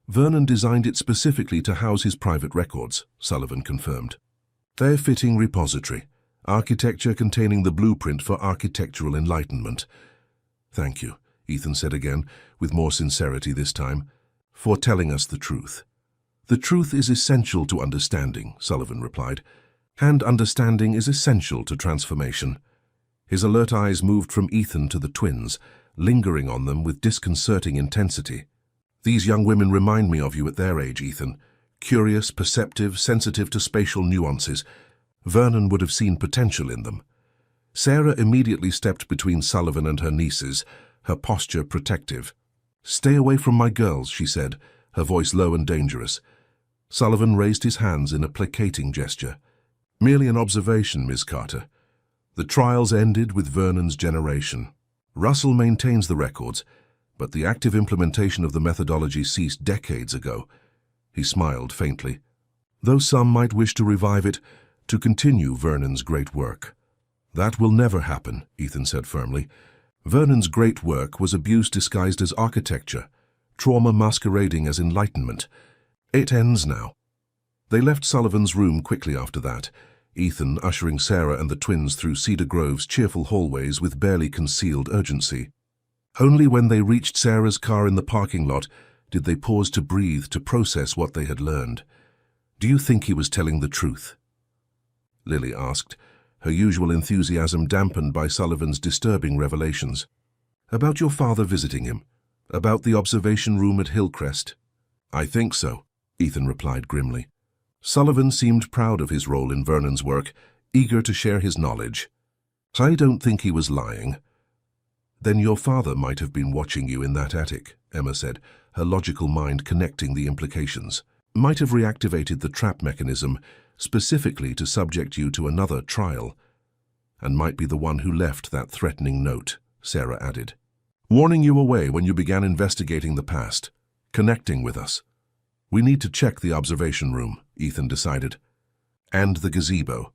Vernon designed it specifically to house his private records, Sullivan confirmed. Their fitting repository, architecture containing the blueprint for architectural enlightenment. Thank you, Ethan said again, with more sincerity this time, for telling us the truth. The truth is essential to understanding, Sullivan replied, and understanding is essential to transformation. His alert eyes moved from Ethan to the twins, lingering on them with disconcerting intensity. These young women remind me of you at their age, Ethan. Curious, perceptive, sensitive to spatial nuances. Vernon would have seen potential in them. Sarah immediately stepped between Sullivan and her nieces, her posture protective. Stay away from my girls, she said, her voice low and dangerous. Sullivan raised his hands in a placating gesture. Merely an observation, Miss Carter. The trials ended with Vernon's generation. Russell maintains the records, but the active implementation of the methodology ceased decades ago. He smiled faintly. Though some might wish to revive it, to continue Vernon's great work. That will never happen, Ethan said firmly. Vernon's great work was abuse disguised as architecture, trauma masquerading as enlightenment. It ends now. They left Sullivan's room quickly after that, Ethan ushering Sarah and the twins through Cedar Grove's cheerful hallways with barely concealed urgency. Only when they reached Sarah's car in the parking lot did they pause to breathe, to process what they had learned. Do you think he was telling the truth? Lily asked, her usual enthusiasm dampened by Sullivan's disturbing revelations. About your father visiting him? About the observation room at Hillcrest? I think so, Ethan replied grimly. Sullivan seemed proud of his role in Vernon's work, eager to share his knowledge. I don't think he was lying. Then your father might have been watching you in that attic, Emma said, her logical mind connecting the implications. Might have reactivated the trap mechanism, specifically to subject you to another trial. And might be the one who left that threatening note, Sarah added. Warning you away when you began investigating the past, connecting with us. We need to check the observation room, Ethan decided. And the gazebo.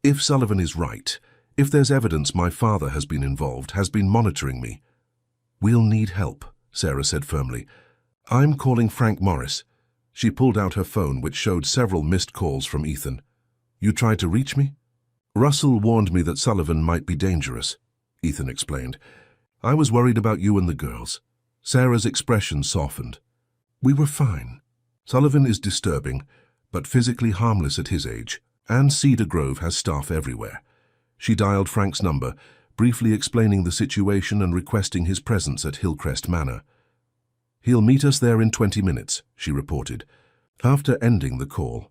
If Sullivan is right, if there's evidence my father has been involved, has been monitoring me, we'll need help, Sarah said firmly. I'm calling Frank Morris. She pulled out her phone, which showed several missed calls from Ethan. You tried to reach me? Russell warned me that Sullivan might be dangerous, Ethan explained. I was worried about you and the girls. Sarah's expression softened. We were fine. Sullivan is disturbing, but physically harmless at his age, and Cedar Grove has staff everywhere. She dialed Frank's number, briefly explaining the situation and requesting his presence at Hillcrest Manor. He'll meet us there in 20 minutes, she reported. After ending the call,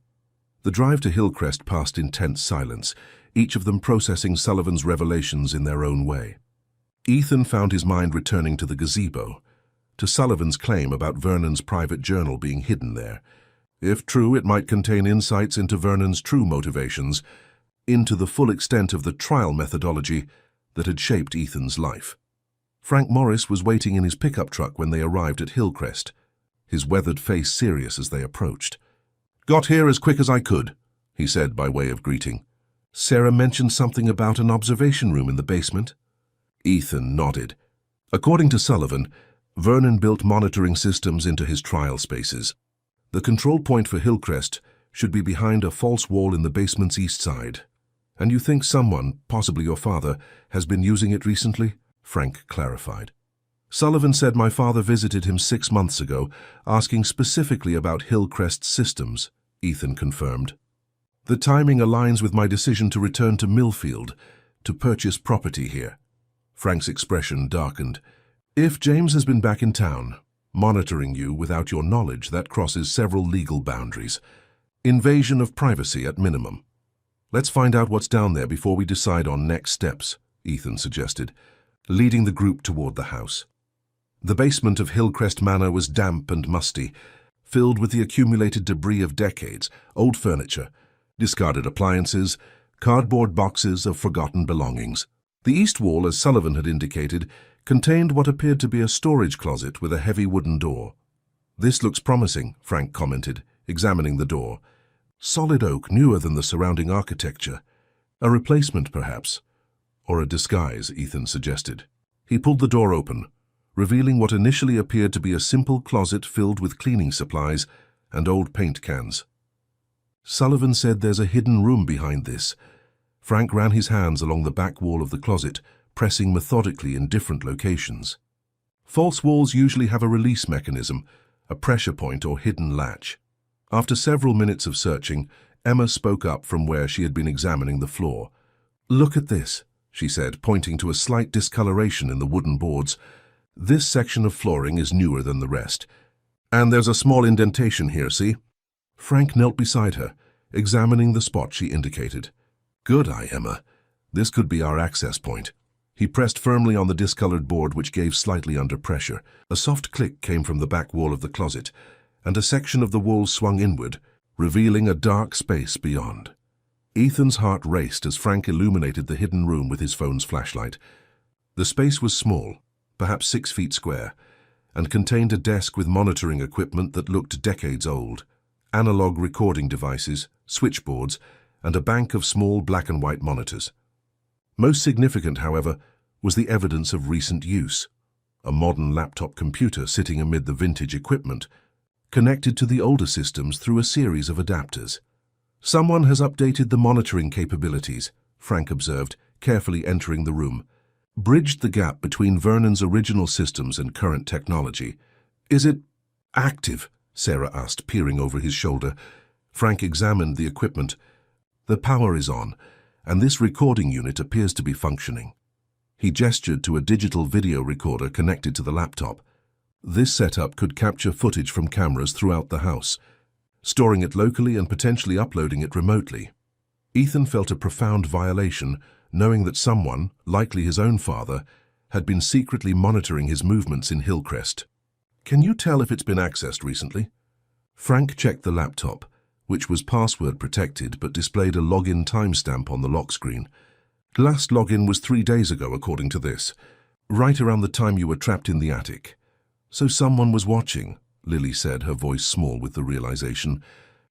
the drive to Hillcrest passed in tense silence, each of them processing Sullivan's revelations in their own way. Ethan found his mind returning to the gazebo, to Sullivan's claim about Vernon's private journal being hidden there. If true, it might contain insights into Vernon's true motivations, into the full extent of the trial methodology that had shaped Ethan's life. Frank Morris was waiting in his pickup truck when they arrived at Hillcrest, his weathered face serious as they approached. "Got here as quick as I could," he said by way of greeting. "Sarah mentioned something about an observation room in the basement." Ethan nodded. According to Sullivan, Vernon built monitoring systems into his trial spaces. The control point for Hillcrest should be behind a false wall in the basement's east side. "And you think someone, possibly your father, has been using it recently?" Frank clarified. "Sullivan said my father visited him 6 months ago, asking specifically about Hillcrest's systems," Ethan confirmed. "The timing aligns with my decision to return to Millfield, to purchase property here." Frank's expression darkened. "If James has been back in town, monitoring you without your knowledge, that crosses several legal boundaries. Invasion of privacy at minimum. Let's find out what's down there before we decide on next steps," Ethan suggested, leading the group toward the house. The basement of Hillcrest Manor was damp and musty, filled with the accumulated debris of decades, old furniture, discarded appliances, cardboard boxes of forgotten belongings. The east wall, as Sullivan had indicated, contained what appeared to be a storage closet with a heavy wooden door. "This looks promising," Frank commented, examining the door. "Solid oak, newer than the surrounding architecture. A replacement, perhaps. Or a disguise," Ethan suggested. He pulled the door open, revealing what initially appeared to be a simple closet filled with cleaning supplies and old paint cans. "Sullivan said there's a hidden room behind this." Frank ran his hands along the back wall of the closet, pressing methodically in different locations. False walls usually have a release mechanism, a pressure point or hidden latch. After several minutes of searching, Emma spoke up from where she had been examining the floor. "Look at this," she said, pointing to a slight discoloration in the wooden boards. "This section of flooring is newer than the rest. And there's a small indentation here, see?" Frank knelt beside her, examining the spot she indicated. "Good eye, Emma. This could be our access point." He pressed firmly on the discolored board, which gave slightly under pressure. A soft click came from the back wall of the closet, and a section of the wall swung inward, revealing a dark space beyond. Ethan's heart raced as Frank illuminated the hidden room with his phone's flashlight. The space was small, perhaps 6 feet square, and contained a desk with monitoring equipment that looked decades old, analog recording devices, switchboards, and a bank of small black and white monitors. Most significant, however, was the evidence of recent use. A modern laptop computer sitting amid the vintage equipment, connected to the older systems through a series of adapters. "Someone has updated the monitoring capabilities," Frank observed, carefully entering the room. "Bridged the gap between Vernon's original systems and current technology." "Is it active?" Sarah asked, peering over his shoulder. Frank examined the equipment. "The power is on, and this recording unit appears to be functioning." He gestured to a digital video recorder connected to the laptop. This setup could capture footage from cameras throughout the house, storing it locally and potentially uploading it remotely. Ethan felt a profound violation, knowing that someone, likely his own father, had been secretly monitoring his movements in Hillcrest. "Can you tell if it's been accessed recently?" Frank checked the laptop, which was password protected but displayed a login timestamp on the lock screen. "Last login was 3 days ago, according to this, right around the time you were trapped in the attic." "So someone was watching," Lily said, her voice small with the realization.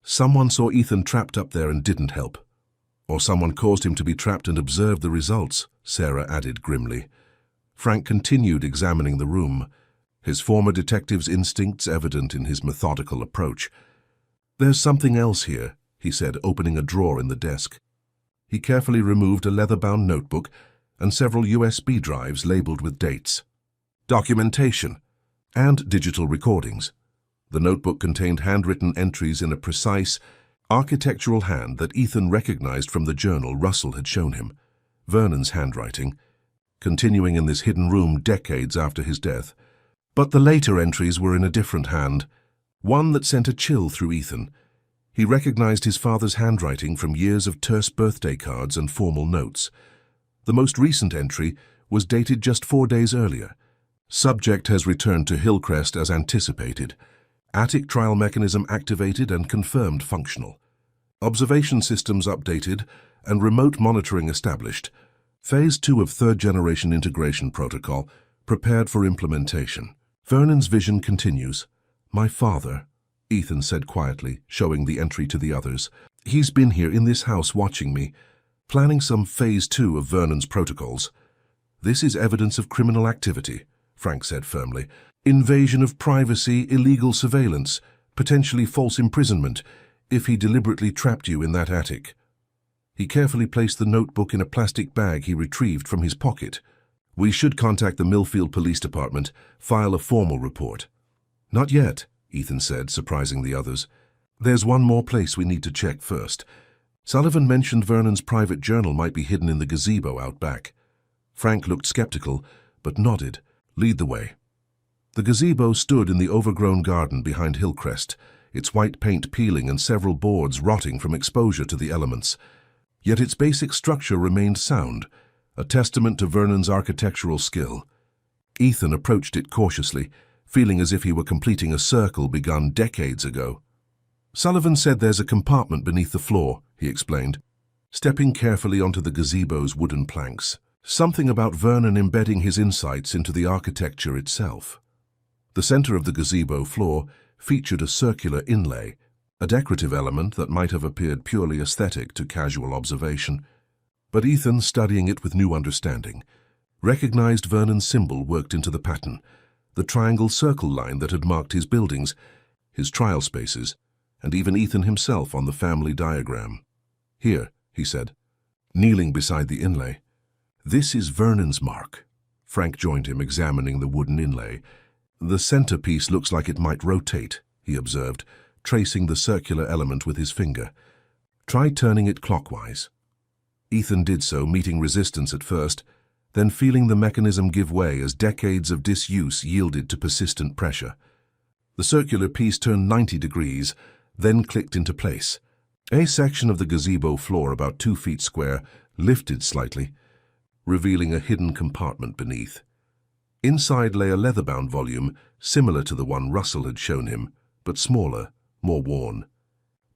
"Someone saw Ethan trapped up there and didn't help. Or someone caused him to be trapped and observed the results," Sarah added grimly. Frank continued examining the room, his former detective's instincts evident in his methodical approach. "There's something else here," he said, opening a drawer in the desk. He carefully removed a leather-bound notebook and several USB drives labeled with dates. "Documentation and digital recordings." The notebook contained handwritten entries in a precise, architectural hand that Ethan recognized from the journal Russell had shown him. Vernon's handwriting, continuing in this hidden room decades after his death. But the later entries were in a different hand, one that sent a chill through Ethan. He recognized his father's handwriting from years of terse birthday cards and formal notes. The most recent entry was dated just 4 days earlier. Subject has returned to Hillcrest as anticipated. Attic trial mechanism activated and confirmed functional. Observation systems updated and remote monitoring established. Phase 2 of third-generation integration protocol prepared for implementation. Vernon's vision continues. My father, Ethan said quietly, showing the entry to the others. He's been here in this house watching me, planning some Phase 2 of Vernon's protocols. This is evidence of criminal activity, Frank said firmly. Invasion of privacy, illegal surveillance, potentially false imprisonment, if he deliberately trapped you in that attic. He carefully placed the notebook in a plastic bag he retrieved from his pocket. We should contact the Millfield Police Department, file a formal report. Not yet, Ethan said, surprising the others. There's one more place we need to check first. Sullivan mentioned Vernon's private journal might be hidden in the gazebo out back. Frank looked skeptical, but nodded. Lead the way. The gazebo stood in the overgrown garden behind Hillcrest, its white paint peeling and several boards rotting from exposure to the elements. Yet its basic structure remained sound, a testament to Vernon's architectural skill. Ethan approached it cautiously, feeling as if he were completing a circle begun decades ago. Sullivan said there's a compartment beneath the floor, he explained, stepping carefully onto the gazebo's wooden planks. Something about Vernon embedding his insights into the architecture itself. The center of the gazebo floor featured a circular inlay, a decorative element that might have appeared purely aesthetic to casual observation. But Ethan, studying it with new understanding, recognized Vernon's symbol worked into the pattern, the triangle circle line that had marked his buildings, his trial spaces, and even Ethan himself on the family diagram. Here, he said, kneeling beside the inlay. This is Vernon's mark. Frank joined him, examining the wooden inlay. The centerpiece looks like it might rotate, he observed, tracing the circular element with his finger. Try turning it clockwise. Ethan did so, meeting resistance at first, then feeling the mechanism give way as decades of disuse yielded to persistent pressure. The circular piece turned 90 degrees, then clicked into place. A section of the gazebo floor, about 2 feet square, lifted slightly, revealing a hidden compartment beneath. Inside lay a leather-bound volume, similar to the one Russell had shown him, but smaller, more worn.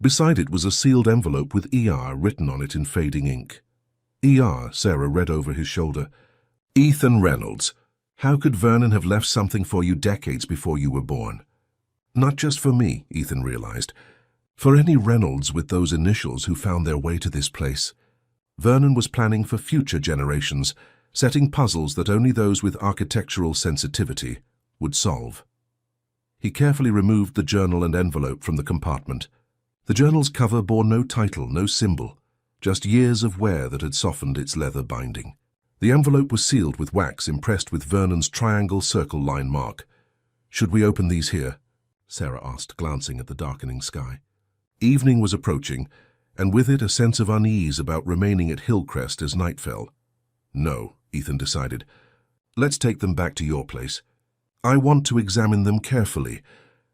Beside it was a sealed envelope with ER written on it in fading ink. ER, Sarah read over his shoulder. Ethan Reynolds. How could Vernon have left something for you decades before you were born? Not just for me, Ethan realized. For any Reynolds with those initials who found their way to this place. Vernon was planning for future generations, setting puzzles that only those with architectural sensitivity would solve. He carefully removed the journal and envelope from the compartment. The journal's cover bore no title, no symbol, just years of wear that had softened its leather binding. The envelope was sealed with wax impressed with Vernon's triangle circle line mark. Should we open these here? Sarah asked, glancing at the darkening sky. Evening was approaching, and with it a sense of unease about remaining at Hillcrest as night fell. No, Ethan decided. Let's take them back to your place. I want to examine them carefully,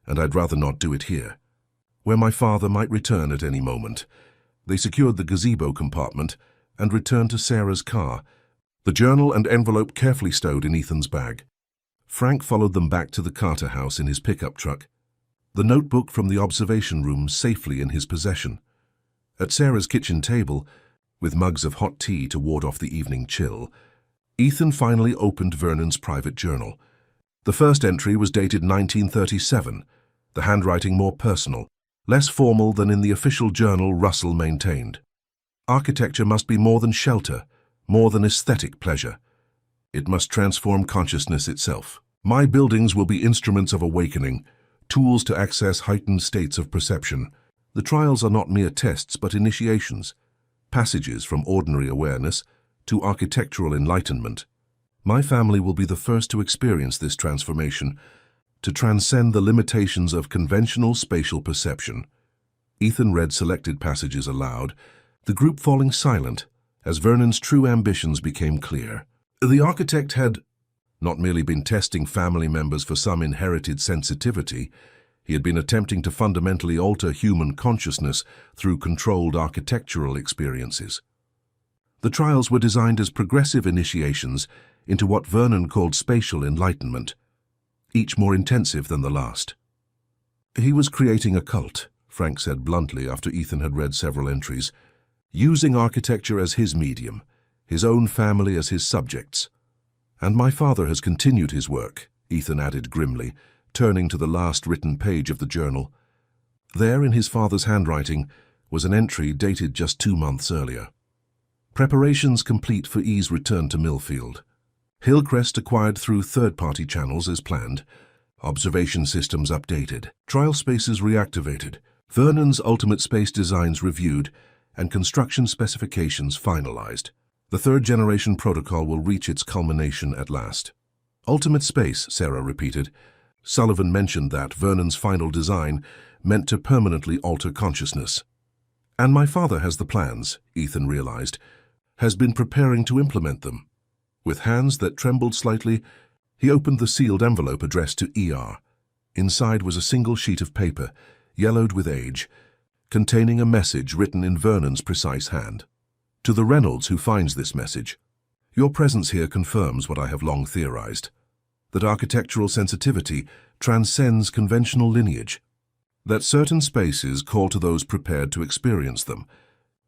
and I'd rather not do it here, where my father might return at any moment. They secured the gazebo compartment and returned to Sarah's car, the journal and envelope carefully stowed in Ethan's bag. Frank followed them back to the Carter house in his pickup truck, the notebook from the observation room safely in his possession. At Sarah's kitchen table, with mugs of hot tea to ward off the evening chill, Ethan finally opened Vernon's private journal. The first entry was dated 1937, the handwriting more personal, less formal than in the official journal Russell maintained. Architecture must be more than shelter, more than aesthetic pleasure. It must transform consciousness itself. My buildings will be instruments of awakening, tools to access heightened states of perception. The trials are not mere tests but initiations, passages from ordinary awareness to architectural enlightenment. My family will be the first to experience this transformation, to transcend the limitations of conventional spatial perception. Ethan read selected passages aloud, the group falling silent as Vernon's true ambitions became clear. The architect had not merely been testing family members for some inherited sensitivity, He had been attempting to fundamentally alter human consciousness through controlled architectural experiences. The trials were designed as progressive initiations into what Vernon called spatial enlightenment, each more intensive than the last. He was creating a cult, Frank said bluntly after Ethan had read several entries, using architecture as his medium, his own family as his subjects. And my father has continued his work, Ethan added grimly, turning to the last written page of the journal. There, in his father's handwriting, was an entry dated just 2 months earlier. Preparations complete for E's return to Millfield. Hillcrest acquired through third-party channels as planned. Observation systems updated. Trial spaces reactivated. Vernon's ultimate space designs reviewed and construction specifications finalized. The third-generation protocol will reach its culmination at last. Ultimate space, Sarah repeated. Sullivan mentioned that Vernon's final design meant to permanently alter consciousness. And my father has the plans, Ethan realized, has been preparing to implement them. With hands that trembled slightly, he opened the sealed envelope addressed to ER. Inside was a single sheet of paper, yellowed with age, containing a message written in Vernon's precise hand. To the Reynolds who finds this message, your presence here confirms what I have long theorized, that architectural sensitivity transcends conventional lineage, that certain spaces call to those prepared to experience them.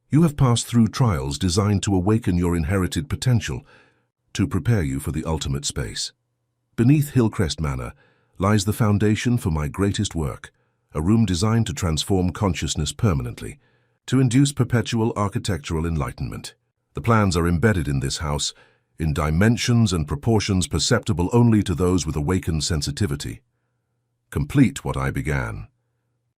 You have passed through trials designed to awaken your inherited potential, to prepare you for the ultimate space. Beneath Hillcrest Manor lies the foundation for my greatest work, a room designed to transform consciousness permanently, to induce perpetual architectural enlightenment. The plans are embedded in this house, in dimensions and proportions perceptible only to those with awakened sensitivity. Complete what I began.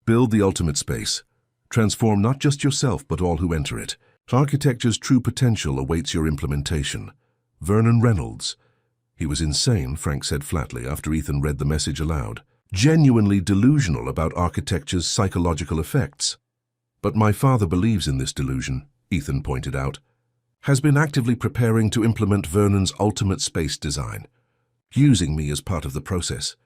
Build the ultimate space. Transform not just yourself but all who enter it. Architecture's true potential awaits your implementation. Vernon Reynolds. He was insane, Frank said flatly after Ethan read the message aloud. Genuinely delusional about architecture's psychological effects. But my father believes in this delusion, Ethan pointed out. Has been actively preparing to implement Vernon's ultimate space design, using me as part of the process.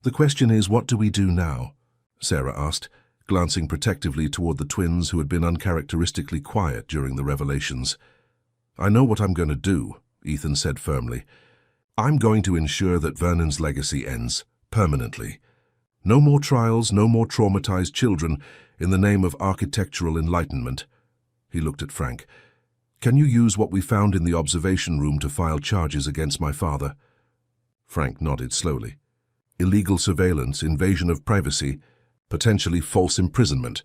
The question is, what do we do now? Sarah asked, glancing protectively toward the twins who had been uncharacteristically quiet during the revelations. I know what I'm going to do, Ethan said firmly. I'm going to ensure that Vernon's legacy ends, permanently. No more trials, no more traumatized children in the name of architectural enlightenment. He looked at Frank. Can you use what we found in the observation room to file charges against my father? Frank nodded slowly. Illegal surveillance, invasion of privacy, potentially false imprisonment,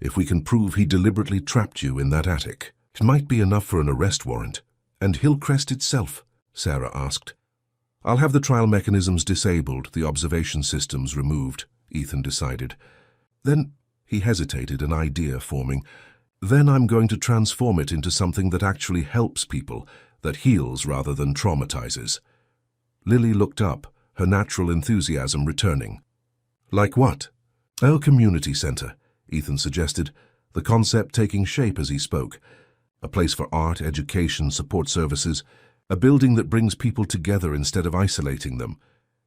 if we can prove he deliberately trapped you in that attic. It might be enough for an arrest warrant. And Hillcrest itself? Sarah asked. I'll have the trial mechanisms disabled, the observation systems removed, Ethan decided. Then, he hesitated, an idea forming. Then I'm going to transform it into something that actually helps people, that heals rather than traumatizes. Lily looked up, her natural enthusiasm returning. Like what? A community center, Ethan suggested, the concept taking shape as he spoke. A place for art, education, support services, a building that brings people together instead of isolating them.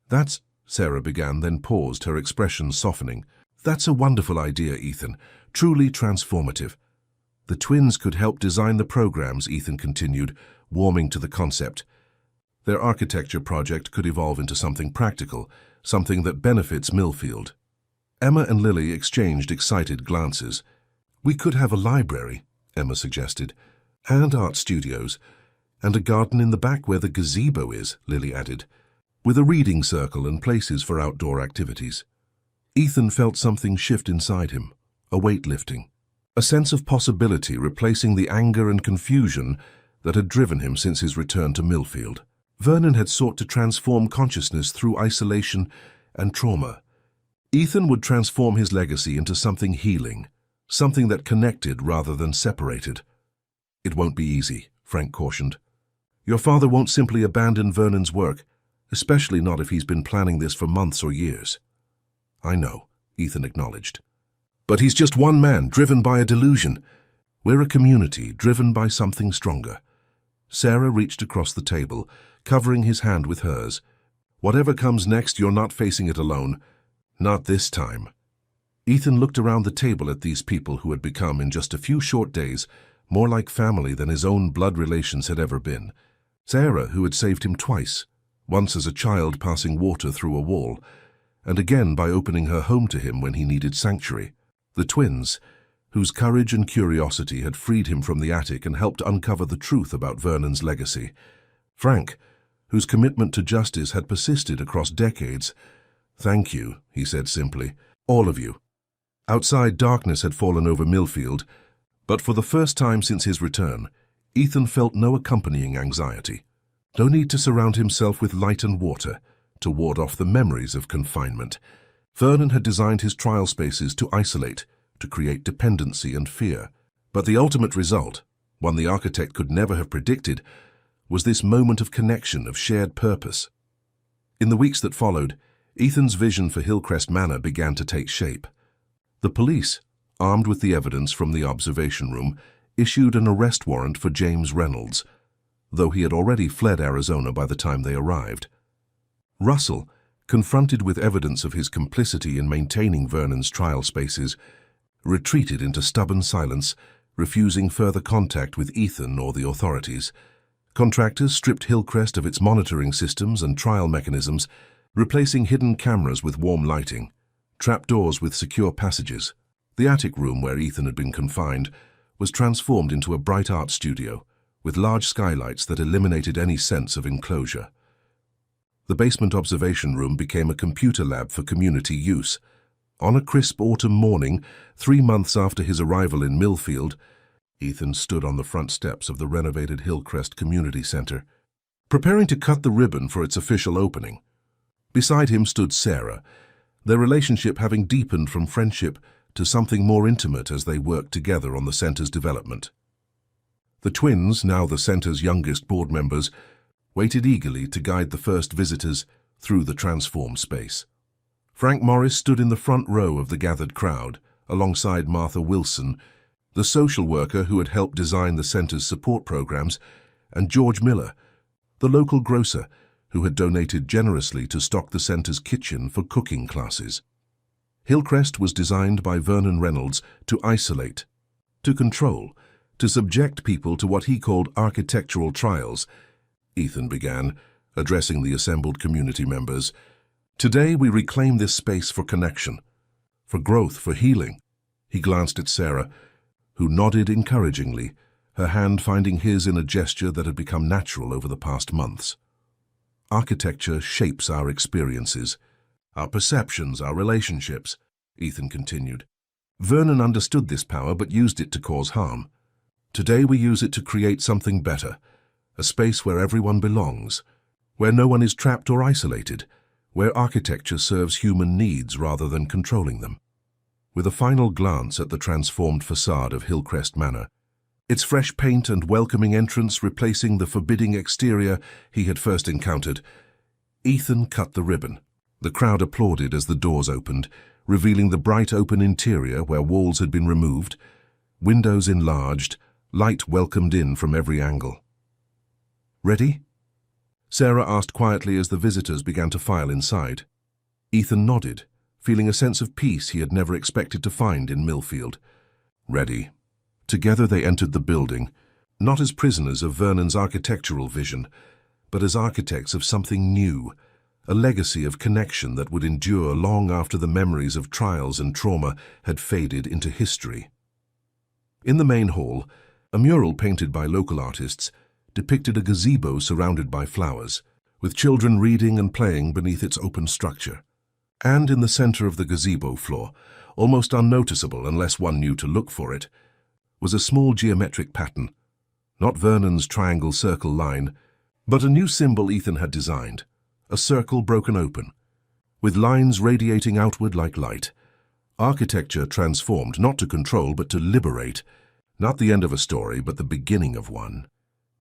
That's, Sarah began, then paused, her expression softening. That's a wonderful idea, Ethan, truly transformative. The twins could help design the programs, Ethan continued, warming to the concept. Their architecture project could evolve into something practical, something that benefits Millfield. Emma and Lily exchanged excited glances. We could have a library, Emma suggested, and art studios, and a garden in the back where the gazebo is, Lily added, with a reading circle and places for outdoor activities. Ethan felt something shift inside him, a weight lifting. A sense of possibility replacing the anger and confusion that had driven him since his return to Millfield. Vernon had sought to transform consciousness through isolation and trauma. Ethan would transform his legacy into something healing, something that connected rather than separated. It won't be easy, Frank cautioned. Your father won't simply abandon Vernon's work, especially not if he's been planning this for months or years. I know, Ethan acknowledged. But he's just one man, driven by a delusion. We're a community, driven by something stronger. Sarah reached across the table, covering his hand with hers. Whatever comes next, you're not facing it alone. Not this time. Ethan looked around the table at these people who had become, in just a few short days, more like family than his own blood relations had ever been. Sarah, who had saved him twice, once as a child passing water through a wall, and again by opening her home to him when he needed sanctuary. The twins, whose courage and curiosity had freed him from the attic and helped uncover the truth about Vernon's legacy. Frank, whose commitment to justice had persisted across decades. "Thank you," he said simply. "All of you." Outside, darkness had fallen over Millfield, but for the first time since his return, Ethan felt no accompanying anxiety. No need to surround himself with light and water to ward off the memories of confinement. Vernon had designed his trial spaces to isolate, to create dependency and fear. But the ultimate result, one the architect could never have predicted, was this moment of connection, of shared purpose. In the weeks that followed, Ethan's vision for Hillcrest Manor began to take shape. The police, armed with the evidence from the observation room, issued an arrest warrant for James Reynolds, though he had already fled Arizona by the time they arrived. Russell, confronted with evidence of his complicity in maintaining Vernon's trial spaces, retreated into stubborn silence, refusing further contact with Ethan or the authorities. Contractors stripped Hillcrest of its monitoring systems and trial mechanisms, replacing hidden cameras with warm lighting, trapdoors with secure passages. The attic room where Ethan had been confined was transformed into a bright art studio, with large skylights that eliminated any sense of enclosure. The basement observation room became a computer lab for community use. On a crisp autumn morning, 3 months after his arrival in Millfield, Ethan stood on the front steps of the renovated Hillcrest Community Center, preparing to cut the ribbon for its official opening. Beside him stood Sarah, their relationship having deepened from friendship to something more intimate as they worked together on the center's development. The twins, now the center's youngest board members, waited eagerly to guide the first visitors through the transformed space. Frank Morris stood in the front row of the gathered crowd, alongside Martha Wilson, the social worker who had helped design the center's support programs, and George Miller, the local grocer who had donated generously to stock the center's kitchen for cooking classes. Hillcrest was designed by Vernon Reynolds to isolate, to control, to subject people to what he called architectural trials. Ethan began, addressing the assembled community members. "Today we reclaim this space for connection, for growth, for healing." He glanced at Sarah, who nodded encouragingly, her hand finding his in a gesture that had become natural over the past months. "Architecture shapes our experiences, our perceptions, our relationships," Ethan continued. "Vernon understood this power but used it to cause harm. Today we use it to create something better, a space where everyone belongs, where no one is trapped or isolated, where architecture serves human needs rather than controlling them." With a final glance at the transformed facade of Hillcrest Manor, its fresh paint and welcoming entrance replacing the forbidding exterior he had first encountered, Ethan cut the ribbon. The crowd applauded as the doors opened, revealing the bright open interior where walls had been removed, windows enlarged, light welcomed in from every angle. "Ready?" Sarah asked quietly as the visitors began to file inside. Ethan nodded, feeling a sense of peace he had never expected to find in Millfield. "Ready." Together they entered the building, not as prisoners of Vernon's architectural vision, but as architects of something new, a legacy of connection that would endure long after the memories of trials and trauma had faded into history. In the main hall, a mural painted by local artists depicted a gazebo surrounded by flowers, with children reading and playing beneath its open structure. And in the center of the gazebo floor, almost unnoticeable unless one knew to look for it, was a small geometric pattern, not Vernon's triangle circle line, but a new symbol Ethan had designed, a circle broken open, with lines radiating outward like light. Architecture transformed not to control but to liberate, not the end of a story but the beginning of one.